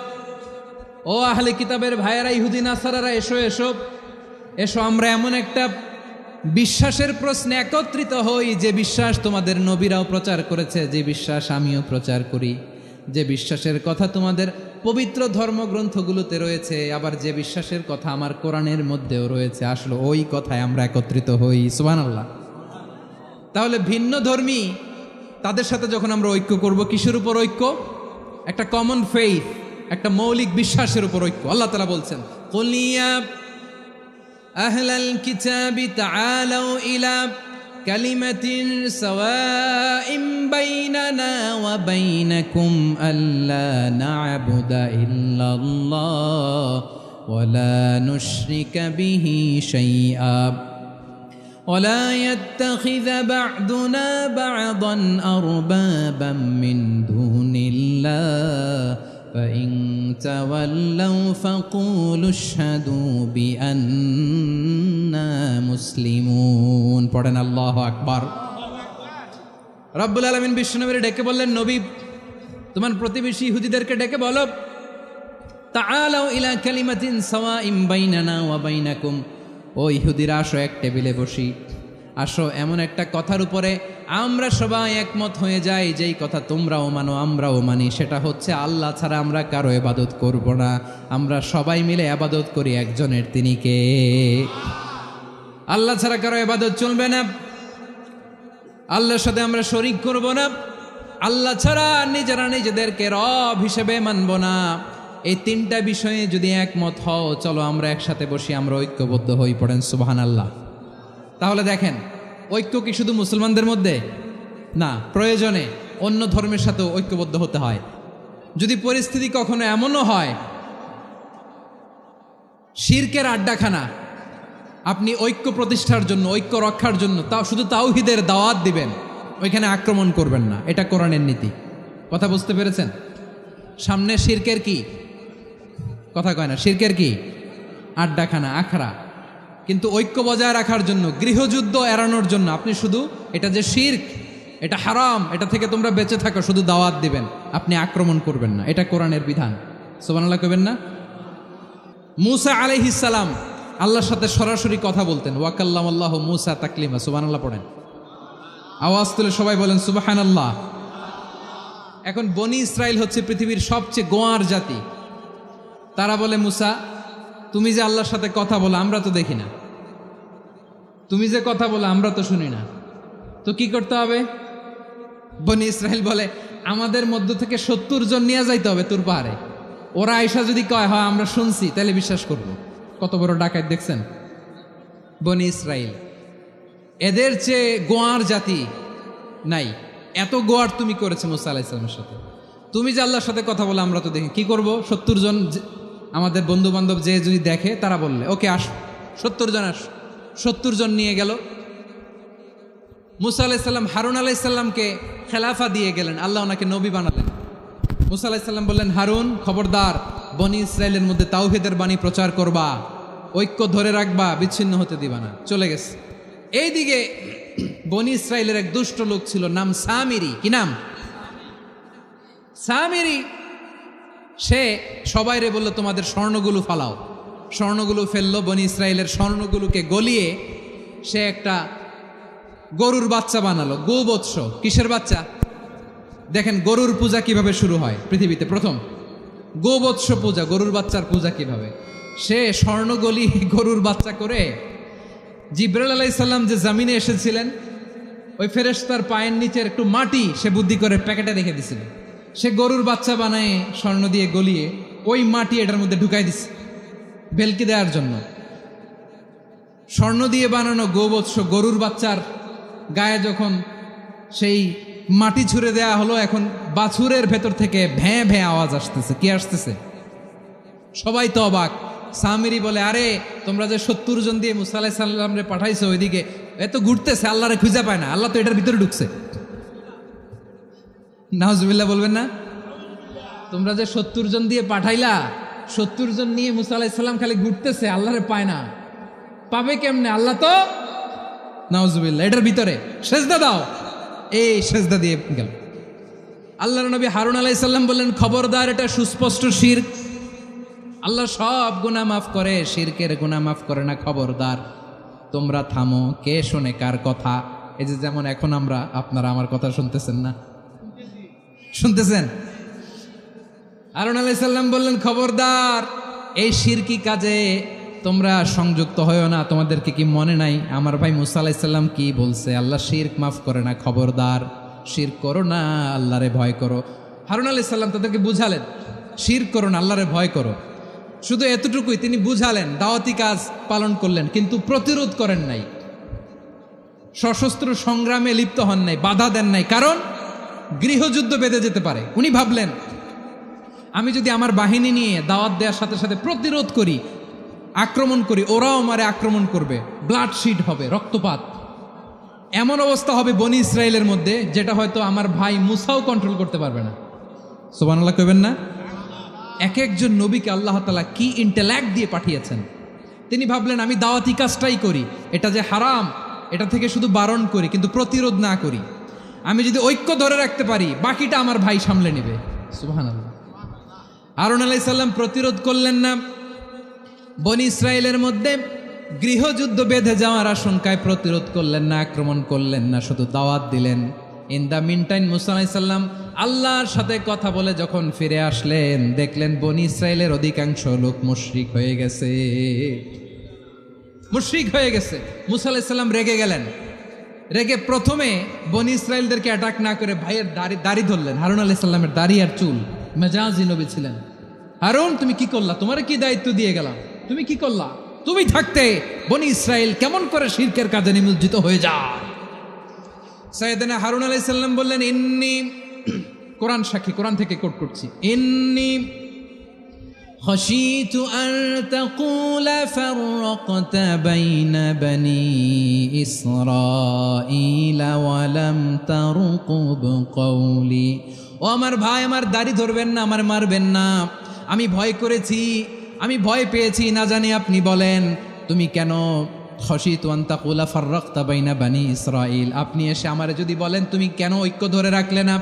ও আহলে কিতাবের ভাইয়েরা, ইহুদি নাসারারা, এসো এসো এসো, আমরা এমন একটা বিশ্বাসের প্রশ্নে একত্রিত হই যে বিশ্বাস তোমাদের নবীরাও প্রচার করেছে, যে বিশ্বাস আমিও প্রচার করি, যে বিশ্বাসের কথা তোমাদের পবিত্র ধর্মগ্রন্থগুলোতে রয়েছে, আবার যে বিশ্বাসের কথা আমার কোরআনের মধ্যেও রয়েছে, আসলে ওই কথায় আমরা একত্রিত হই। সুবহানাল্লাহ। তাহলে ভিন্ন ধর্মী তাদের সাথে যখন আমরা ঐক্য করব, কিসের উপর ঐক্য? একটা কমন ফেইথ, একটা মৌলিক বিশ্বাসের উপর ঐক্য। আল্লাহ তাআলা বলছেন, কুল ইয়া আহলাল কিতাবি তাআলাউ ইলা কালিমাতিন সাওয়াইম বাইনানা ওয়া বাইনাকুম আল্লা না'বুদা ইল্লাল্লাহ ওয়া লা নুশরিকা বিহি শাইআ ولا يتخذ بعضنا بعضا أربابا من دون الله فإن تولوا فقولوا اشهدوا بأننا مسلمون। পড়েন আল্লাহু আকবার। রব্বুল আলামিন বিশ্বনবীর ডেকে বললেন, নবী তোমার প্রতিবেশী ইহুদিদেরকে ডেকে বলো, তাআলাউ ইলা কালিমাতিন সাওয়াইম বাইনানা ওয়া বাইনাকুম, ও ইহুদিরা আসো, এক টেবিলে বসি, আসো এমন একটা কথার উপরে আমরা সবাই একমত হয়ে যাই, যেই কথা তোমরাও মানো আমরাও মানি, সেটা হচ্ছে আল্লাহ ছাড়া আমরা কারো ইবাদত করব না, আমরা সবাই মিলে ইবাদত করি একজনের, তিনি কে? আল্লাহ ছাড়া কারো ইবাদত চলবে না, আল্লাহর সাথে আমরা শরীক করব না, আল্লাহ ছাড়া নিজেরা নিজেদেরকে রব হিসেবে মানব না। এই তিনটা বিষয়ে যদি একমত হও, চলো আমরা একসাথে বসি, আমরা ঐক্যবদ্ধ হই। পড়েন সুবহানাল্লাহ। তাহলে দেখেন, ঐক্য কি শুধু মুসলমানদের মধ্যে না, প্রয়োজনে অন্য ধর্মের সাথেও ঐক্যবদ্ধ হতে হয়। যদি পরিস্থিতি কখনো এমনও হয় শিরকের আড্ডাখানা, আপনি ঐক্য প্রতিষ্ঠার জন্য, ঐক্য রক্ষার জন্য তাও শুধু তাওহীদের দাওয়াত দিবেন, ওইখানে আক্রমণ করবেন না, এটা কোরআনের নীতি। কথা বুঝতে পেরেছেন? সামনে শিরকের কি কথা কয় না, শিরকের কি আড্ডাখানা, আখড়া, কিন্তু ঐক্য বজায় রাখার জন্য, গৃহযুদ্ধ এড়ানোর জন্য আপনি শুধু এটা যে শিরক, এটা হারাম, এটা থেকে তোমরা বেঁচে থাকো, শুধু দাওয়াত দিবেন, আপনি আক্রমণ করবেন না, এটা কোরআনের বিধান। সুবহানাল্লাহ কইবেন না? মূসা আলাইহিস সালাম আল্লাহর সাথে সরাসরি কথা বলতেন, ওয়া কাল্লামাল্লাহু মূসা তাকলিমা। সুবহানাল্লাহ পড়েন, আওয়াজ তুলে সবাই বলেন সুবহানাল্লাহ। এখন বনি ইসরাইল হচ্ছে পৃথিবীর সবচেয়ে গোয়ার জাতি। তারা বলে, মূসা তুমি যে আল্লাহর সাথে কথা বলো আমরা তো দেখি না, তুমি যে কথা বলো আমরা তো শুনি না, তো কি করতে হবে? বনি ইসরাইল বলে, আমাদের মধ্য থেকে 70 জন নিয়ে যাইতে হবে তুর পাহাড়ে, ওরা আয়েশা যদি কয় হয় আমরা শুনছি, তাহলে বিশ্বাস করব। কত বড় ডাকাত দেখছেন বনি ইসরাইল। এদের চেয়ে গোয়ার জাতি নাই। এত গোয়ার তুমি করেছে মূসা আলাইহিস সালামের সাথে। তুমি যে আল্লাহর সাথে কথা বলে আমরা তো দেখি, কি করব? 70 জন আমাদের বন্ধু বান্ধব যে যদি দেখে, তারা বললে ওকে আস, 70 জন আস। 70 জন নিয়ে গেল। মূসা আলাইহিস সালাম হারুন আলাইহিস সালামকে খেলাফা দিয়ে গেলেন, আল্লাহ ওনাকে নবী বানালেন। মূসা আলাইহিস সালাম বললেন, হারুন খবরদার, বনি ইসরায়েলের মধ্যে তাওহীদের বাণী প্রচার করবা, ঐক্য ধরে রাখবা, বিচ্ছিন্ন হতে দিবা না। চলে গেছে। এইদিকে বনি ইসরায়েলের এক দুষ্ট লোক ছিল, নাম সামিরি। কি নাম? সামিরি। সে সবাইরে বলল তোমাদের স্বর্ণগুলো ফালাও। স্বর্ণগুলো ফেললো, বনি ইসরায়েলের স্বর্ণগুলোকে গলিয়ে সে একটা গরুর বাচ্চা বানালো। গোবৎস। কিসের বাচ্চা? দেখেন গরুর পূজা কিভাবে শুরু হয় পৃথিবীতে প্রথম। গোবৎস পূজা, গরুর বাচ্চার পূজা কিভাবে। সে স্বর্ণ গলি গরুর বাচ্চা করে জিব্রাইল আলাইহিস সালাম যে জমিনে এসেছিলেন, ওই ফেরেশতার পায়ের নিচের একটু মাটি সে বুদ্ধি করে প্যাকেটে রেখে দিছিল। সে গরুর বাচ্চা বানায় স্বর্ণ দিয়ে গলিয়ে ওই মাটি এটার মধ্যে ঢুকাই দিছে ভেলকি দেওয়ার জন্য। স্বর্ণ দিয়ে বানানো গোবৎস গরুর বাচ্চার গায়ে যখন সেই মাটি ছুঁড়ে দেয়া হলো, এখন বাছুরের ভেতর থেকে ভ্যাঁ ভ্যাঁ আওয়াজ আসতেছে। কি আসতেছে? সবাই তো অবাক। সামিরি বলে, আরে তোমরা যে 70 জন দিয়ে মুসা আলাইহিস সালামরে পাঠাইছো, ওইদিকে এত ঘুরতেছে, আল্লাহরে খুঁজে পায় না, আল্লাহ তো এটার ভিতরে ঢুকছে। নাউজুবিল্লাহ বলবেন না? তোমরা যে 70 জন দিয়ে পাঠাইলা, 70 জন নিয়ে মুসা আলাইহিস সালাম খালি ঘুরতেছে, আল্লাহরে পায় না। পাবে কেমনে? আল্লাহ তো, নাউজুবিল্লাহ, এটার ভিতরে সেজদা দাও। এই সেজদা দিয়ে গেল। আল্লাহর নবী হারুন আলাইহিস সালাম বললেন, খবরদার, এটা সুস্পষ্ট শিরক। আল্লাহ সব গুনাহ মাফ করে, শিরকের গুনাহ মাফ করে না, খবরদার তোমরা থামো। কে শোনে কার কথা? এই যে যেমন এখন আপনারা আমার কথা শুনতেছেন না? শুনতেছেন? হারুন আলাইহিস সালাম বললেন, খবরদার, এই শিরকি কাজে তোমরা সংযুক্ত হয়েও না। তোমাদেরকে কি মনে নাই আমার ভাই মুসা আলাইহিস সালাম কি বলছে? আল্লাহ শিরক মাফ করে না, খবরদার শিরক করো না, আল্লাহরে ভয় করো। হারুন আলাইহিস সালাম তাদেরকে বুঝালেন, শিরক করো না, আল্লাহরে ভয় করো। শুধু এতটুকুই তিনি বুঝালেন, দাওয়াতি কাজ পালন করলেন, কিন্তু প্রতিরোধ করেন নাই, সশস্ত্র সংগ্রামে লিপ্ত হন নাই, বাধা দেন নাই, কারণ গৃহযুদ্ধ বেঁধে যেতে পারে। উনি ভাবলেন, আমি যদি আমার বাহিনী নিয়ে দাওয়াত দেওয়ার সাথে সাথে প্রতিরোধ করি, আক্রমণ করি, ওরাও আমারে আক্রমণ করবে, ব্লাডশিট হবে, রক্তপাত, এমন অবস্থা হবে বনি ইসরায়েলের মধ্যে যেটা হয়তো আমার ভাই মুসাও কন্ট্রোল করতে পারবে না। সুবহানাল্লাহ কইবেন না? এক একজন নবীকে আল্লাহ তাআলা কি ইন্টেলেক্ট দিয়ে পাঠিয়েছেন। তিনি ভাবলেন, আমি দাওয়াতি কাজটাই করি, এটা যে হারাম এটা থেকে শুধু বারণ করি, কিন্তু প্রতিরোধ না করি। আমি যদি ঐক্য ধরে রাখতে পারি, বাকিটা আমার ভাই সামলে নেবে। সুবহানাল্লাহ। হারুন আলাইহিস সালাম প্রতিরোধ করলেন না। বনি ইসরায়েলের মধ্যে গৃহযুদ্ধ বেঁধে যাওয়ার আশঙ্কায় প্রতিরোধ করলেন না, আক্রমণ করলেন না, শুধু দাওয়াত দিলেন। ইন দ্য মিন টাইম মুসা আলাইহিস সালাম আল্লাহর সাথে কথা বলে যখন ফিরে আসলেন, দেখলেন বনি ইসরায়েলের অধিকাংশ লোক মুশরিক হয়ে গেছে। মুশরিক হয়ে গেছে। মুসা আলাইহিস সালাম রেগে গেলেন। রেগে প্রথমে বনি ইসরায়েলদেরকে অ্যাটাক না করে ভাইয়ের দাড়ি ধরলেন। হারুন আলাইহিস সালামের দাড়ি আর চুল। মেজাজি নবী ছিলেন। হারুন, তুমি কি করলা? তোমারে কি দায়িত্ব দিয়ে গেলাম? তুমি কি করলা? তুমি থাকতে বনি ইসরায়েল কেমন করে শিরকের কাজে নিমজ্জিত হয়ে যায়? সাইয়েদনা হারুন আলাইহিস সালাম বললেন, ইন্নী, কোরআন সাক্ষী, কোরআন থেকে কোট করছি, ইন্নী খাশিতু আন তাকুলা ফাররাকতা বাইনা বনি ইসরাঈলা ওয়া লাম তারকুব কওলি। ও আমার ভাই, আমার দাড়ি ধরবেন না, আমার মারবেন না। আমি ভয় করেছি, আমি ভয় পেয়েছি, না জানি আপনি বলেন তুমি কেন খাশিতু আন তাকুলা ফাররাকতা বাইনা বনি ইসরাঈল, আপনি এসে আমারে যদি বলেন তুমি কেন ঐক্য ধরে রাখলে না,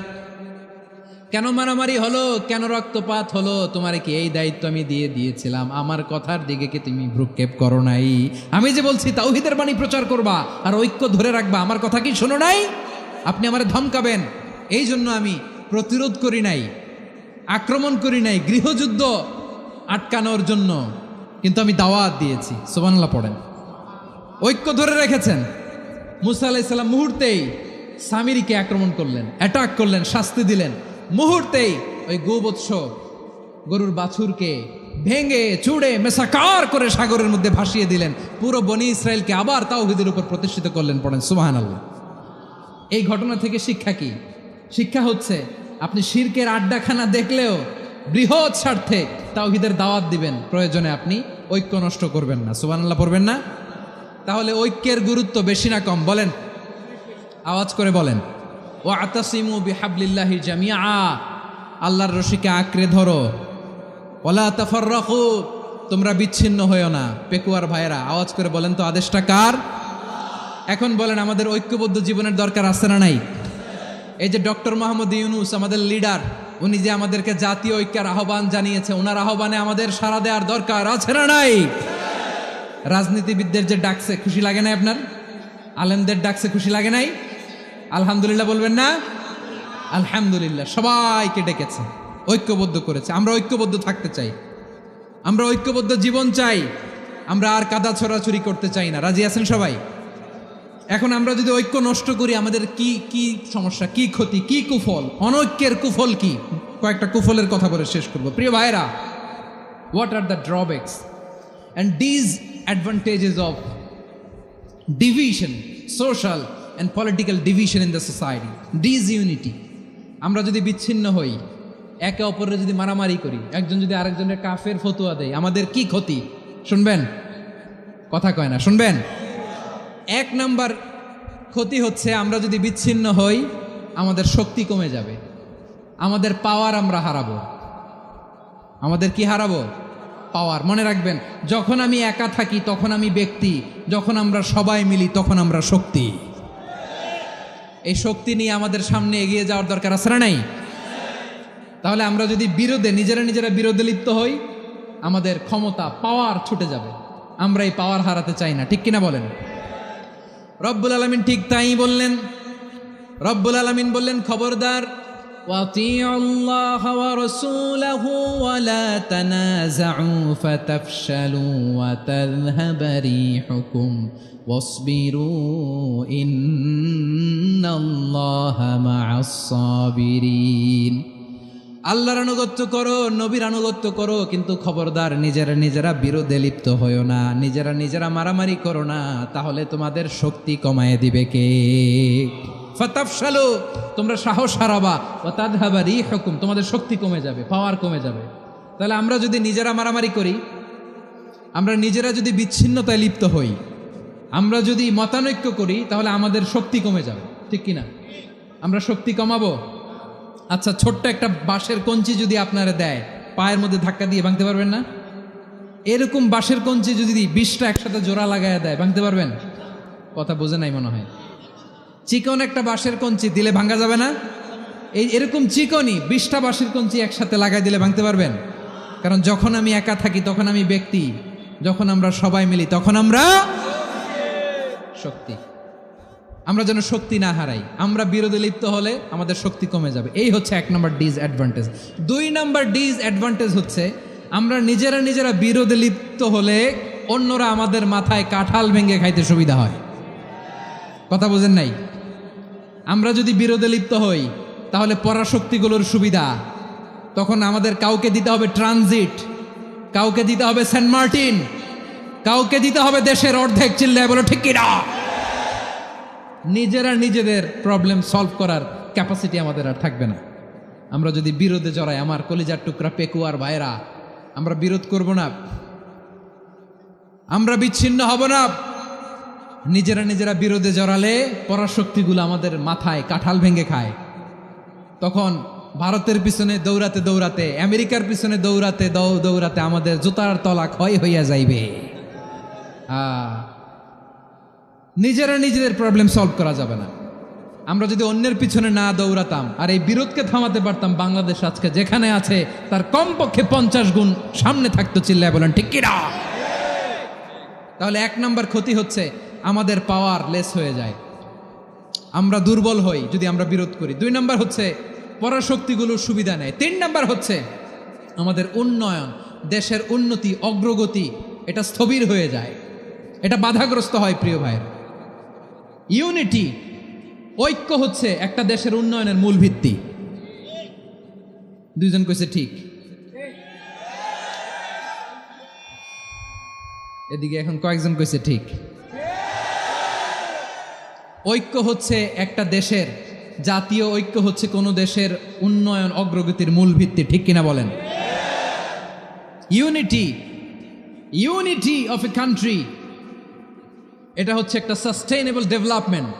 কেন মারামারি হলো, কেন রক্তপাত হলো, তোমারে কি এই দায়িত্ব আমি দিয়ে দিয়েছিলাম? আমার কথার দিকে কি তুমি ভ্রুক্ষেপ করো নাই? আমি যে বলছি তাওহীদের বাণী প্রচার করবা আর ঐক্য ধরে রাখবা, আমার কথা কি শোনো নাই? আপনি আমারে ধমকাবেন, এই জন্য আমি প্রতিরোধ করি নাই, আক্রমণ করি নাই, গৃহযুদ্ধ আটকানোর জন্য, কিন্তু আমি দাওয়াত দিয়েছি। সুবহানাল্লাহ পড়েন। ঐক্য ধরে রেখেছেন। মুসা আলাইহিস সালাম মুহূর্তেই সামিরিকে আক্রমণ করলেন, অ্যাটাক করলেন, শাস্তি দিলেন। মুহূর্তেই ওই গোবৎস গরুর বাছুরকে ভেঙে চুড়ে মেসাকার করে সাগরের মধ্যে ভাসিয়ে দিলেন। পুরো বনি ইসরায়েলকে আবার তাওহীদের উপর প্রতিষ্ঠিত করলেন। পড়েন সুবহানাল্লাহ। এই ঘটনা থেকে শিক্ষা কি? শিক্ষা হচ্ছে, আপনি শিরকের আড্ডাখানা দেখলেও বৃহৎ স্বার্থে তাওহীদের দাওয়াত দিবেন, প্রয়োজনে আপনি ঐক্য নষ্ট করবেন না। সুবহানাল্লাহ পড়বেন না? তাহলে ঐক্যের গুরুত্ব বেশি না কম? বলেন, আওয়াজ করে বলেন। ওয়াতাসিমু বিহাবলিল্লাহি জামিআ, আল্লাহর রশিকে আঁকড়ে ধরো। ওয়ালা তাফাররাকু, তোমরা বিচ্ছিন্ন হয়েও না। পেকুয়ার ভাইয়েরা আওয়াজ করে বলেন তো আদেশটা কার? এখন বলেন আমাদের ঐক্যবদ্ধ জীবনের দরকার আছে না নাই? এই যে ডক্টর মোহাম্মদ ইউনূস আমাদের লিডার, উনি যে আমাদেরকে জাতীয় ঐক্যের আহ্বান জানিয়েছে, ওনার আহ্বানে আমাদের সাড়া দেওয়ার দরকার আছে না নাই? রাজনীতিবিদদের যে ডাকছে খুশি লাগে নাই আপনার? আলেমদের ডাকছে খুশি লাগে নাই? আলহামদুলিল্লাহ বলবেন না? আলহামদুলিল্লাহ, সবাইকে ডেকেছে, ঐক্যবদ্ধ করেছে। আমরা ঐক্যবদ্ধ থাকতে চাই, আমরা ঐক্যবদ্ধ জীবন চাই, আমরা আর কাদা ছড়াছড়ি করতে চাই না। রাজি আছেন সবাই? এখন আমরা যদি ঐক্য নষ্ট করি আমাদের কি কি সমস্যা, কি ক্ষতি, কি কুফল? অনৈক্যের কুফল কি? কয়েকটা কুফলের কথা বলে শেষ করব। প্রিয় ভাইরা, what are the drawbacks and disadvantages of division, social and political division in the society, disunity. আমরা যদি বিচ্ছিন্ন হই, একে অপরের যদি মারামারি করি, একজন যদি আরেকজনের কাফের ফতোয়া দেয়, আমাদের কি ক্ষতি? শুনবেন? কথা কয় না, শুনবেন? এক নাম্বার ক্ষতি হচ্ছে আমরা যদি বিচ্ছিন্ন হই আমাদের শক্তি কমে যাবে, আমাদের পাওয়ার আমরা হারাবো। আমাদের কি হারাবো? পাওয়ার। মনে রাখবেন, যখন আমি একা থাকি তখন আমি ব্যক্তি, যখন আমরা সবাই মিলি তখন আমরা শক্তি। এই শক্তি নিয়ে আমাদের সামনে এগিয়ে যাওয়ার দরকার আছে না নাই? তাহলে আমরা যদি বিরোধে নিজেরা বিরোধে লিপ্ত হই আমাদের ক্ষমতা, পাওয়ার ছুটে যাবে। আমরা এই পাওয়ার হারাতে চাই না, ঠিক কিনা বলেন? রব্বুল আলামিন ঠিক তাই বললেন। রব্বুল আলামিন বললেন, খবরদার, ওয়াতিউল্লাহ ওয়া রাসূলাহু ওয়া লা তানাযাউ ফাতাফশালু ওয়া তাযহাবা রিহুকুম ওয়াসবিরু ইন্নাল্লাহা মা'আস সাবিরিন। আল্লাহর আনুগত্য করো, নবীর আনুগত্য করো, কিন্তু খবরদার নিজেরা বিরোধে লিপ্ত হইও না, নিজেরা মারামারি করো না, তাহলে তোমাদের শক্তি কমায় দিবে কে? ফাতাফশালু, তোমরা সাহস হারাবা, ওয়া তাযহাবা রিহুকুম, তোমাদের শক্তি কমে যাবে, পাওয়ার কমে যাবে। তাহলে আমরা যদি নিজেরা মারামারি করি, আমরা নিজেরা যদি বিচ্ছিন্নতায় লিপ্ত হই, আমরা যদি মতানৈক্য করি, তাহলে আমাদের শক্তি কমে যাবে, ঠিক কিনা? আমরা শক্তি কমাবো। আচ্ছা, ছোট্ট একটা বাঁশের কঞ্চি যদি আপনারা দেয়, পায়ের মধ্যে ধাক্কা দিয়ে ভাঙতে পারবেন না? এরকম বাঁশের কঞ্চি যদি 20টা একসাথে জোড়া লাগায় দেয়, ভাঙতে পারবেন? কথা বোঝে নাই মনে হয়। চিকন একটা বাঁশের কঞ্চি দিলে ভাঙা যাবে না? এরকম চিকনই 20টা বাঁশের কঞ্চি একসাথে লাগাই দিলে ভাঙতে পারবেন? কারণ যখন আমি একা থাকি তখন আমি ব্যক্তি, যখন আমরা সবাই মিলি তখন আমরা শক্তি। আমরা যেন শক্তি না হারাই। আমরা বিরোধে লিপ্ত হলে আমাদের শক্তি কমে যাবে। এই হচ্ছে 1 নম্বর ডিসঅ্যাডভান্টেজ। 2 নম্বর ডিসঅ্যাডভান্টেজ হচ্ছে আমরা নিজেরা বিরোধে লিপ্ত হলে অন্যরা আমাদের মাথায় কাঁঠাল ভেঙে খাইতে সুবিধা হয়। কথা বোঝেন নাই? আমরা যদি বিরোধে লিপ্ত হই তাহলে পরাশক্তিগুলোর সুবিধা, তখন আমাদের কাউকে দিতে হবে ট্রানজিট, কাউকে দিতে হবে সেন্ট মার্টিন, কাউকে দিতে হবে দেশের অর্ধেক। চিল্লায় বলো ঠিক কিনা? নিজেদের প্রবলেম সলভ করার ক্যাপাসিটি আমাদের আর থাকবে না। আমরা যদি বিরোধে জড়াই, আমার কলিজার টুকরা পেকুয়ার ভাইরা, আমরা বিরোধ করব না, আমরা বিচ্ছিন্ন হব না। নিজেরা বিরোধে জড়ালে পরাশক্তিগুলো আমাদের মাথায় কাঁঠাল ভেঙে খায়। তখন ভারতের পিছনে দৌড়াতে, আমেরিকার পিছনে দৌড়াতে আমাদের জুতার তলা ক্ষয় হইয়া যাইবে। নিজেদের প্রবলেম সলভ করা যাবে না। আমরা যদি অন্যের পিছনে না দৌড়াতাম আর এই বিরোধকে থামাতে পারতাম, বাংলাদেশ আজকে যেখানে আছে তার কমপক্ষে 50 গুণ সামনে থাকতো। চিল্লায় বলেন ঠিক কিনা? তাহলে 1 নম্বর ক্ষতি হচ্ছে আমাদের পাওয়ার লেস হয়ে যায়, আমরা দুর্বল হই যদি আমরা বিরোধ করি। 2 নম্বর হচ্ছে পরাশক্তিগুলোর সুবিধা নেয়। 3 নম্বর হচ্ছে আমাদের উন্নয়ন, দেশের উন্নতি, অগ্রগতি, এটা স্থবির হয়ে যায়, এটা বাধাগ্রস্ত হয়। প্রিয় ভাইয়েরা, ইউনিটি, ঐক্য হচ্ছে একটা দেশের উন্নয়নের মূল ভিত্তি। 2 জন কইছে ঠিক। এদিকে এখন কয়েকজন কইছে ঠিক। ঐক্য হচ্ছে একটা দেশের, জাতীয় ঐক্য হচ্ছে কোনো দেশের উন্নয়ন, অগ্রগতির মূল ভিত্তি, ঠিক কিনা বলেন? ইউনিটি অফ এ কান্ট্রি, এটা হচ্ছে একটা সাস্টেইনেবল ডেভেলপমেন্ট,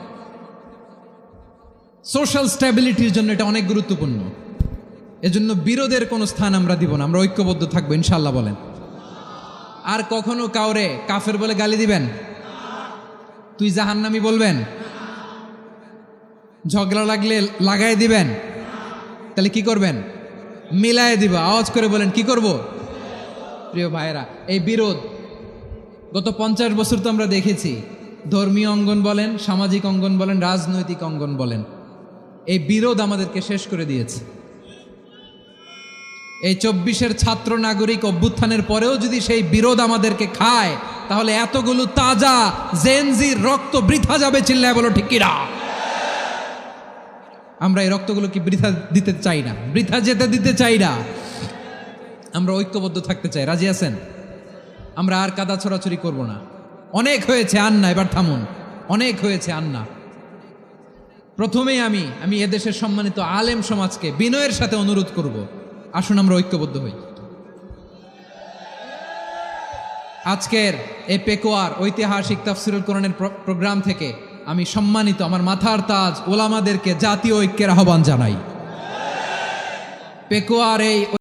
সোশ্যাল স্ট্যাবিলিটির জন্য এটা অনেক গুরুত্বপূর্ণ। এজন্য বিরোধের কোনো স্থান আমরা দিব না, আমরা ঐক্যবদ্ধ থাকবো ইনশাআল্লাহ বলেন। আর কখনো কাউরে কাফের বলে গালি দিবেন, তুই জাহান্নামী বলবেন, ঝগড়া লাগলে লাগাই দিবেন, তাহলে কি করবেন? মিলায় দিবা। আওয়াজ করে বলেন কি করব? প্রিয় ভাইয়েরা, এই বিরোধ গত 50 বছর তো আমরা দেখেছি, ধর্মীয় অঙ্গন বলেন, সামাজিক অঙ্গন বলেন, রাজনৈতিক অঙ্গন বলেন, এই বিরোধ আমাদেরকে শেষ করে দিয়েছে। এই 24-এর ছাত্র নাগরিক অভ্যুত্থানের পরেও যদি সেই বিরোধ আমাদেরকে খায়, তাহলে এতগুলো তাজা জেনজির রক্ত বৃথা যাবে। চিল্লায় বলো ঠিক কিনা? আমরা এই রক্তগুলো কি বৃথা দিতে চাই না, বৃথা যেতে দিতে চাই না। আমরা ঐক্যবদ্ধ থাকতে চাই। রাজি আছেন? আমরা আর কাদা ছড়াছড়ি করব না। অনেক হয়েছে আন্না, এবার থামুন। অনেক হয়েছে আন্না। প্রথমেই আমি এদেশের সম্মানিত আলেম সমাজকে বিনয়ের সাথে অনুরোধ করব, আসুন আমরা ঐক্যবদ্ধ হই। আজকের এই পেকুয়ার ঐতিহাসিক তাফসিরুল কোরআনের প্রোগ্রাম থেকে আমি সম্মানিত আমার মাথার তাজ ওলামাদেরকে জাতীয় ঐক্যের আহ্বান জানাই। পেকুয়ার এই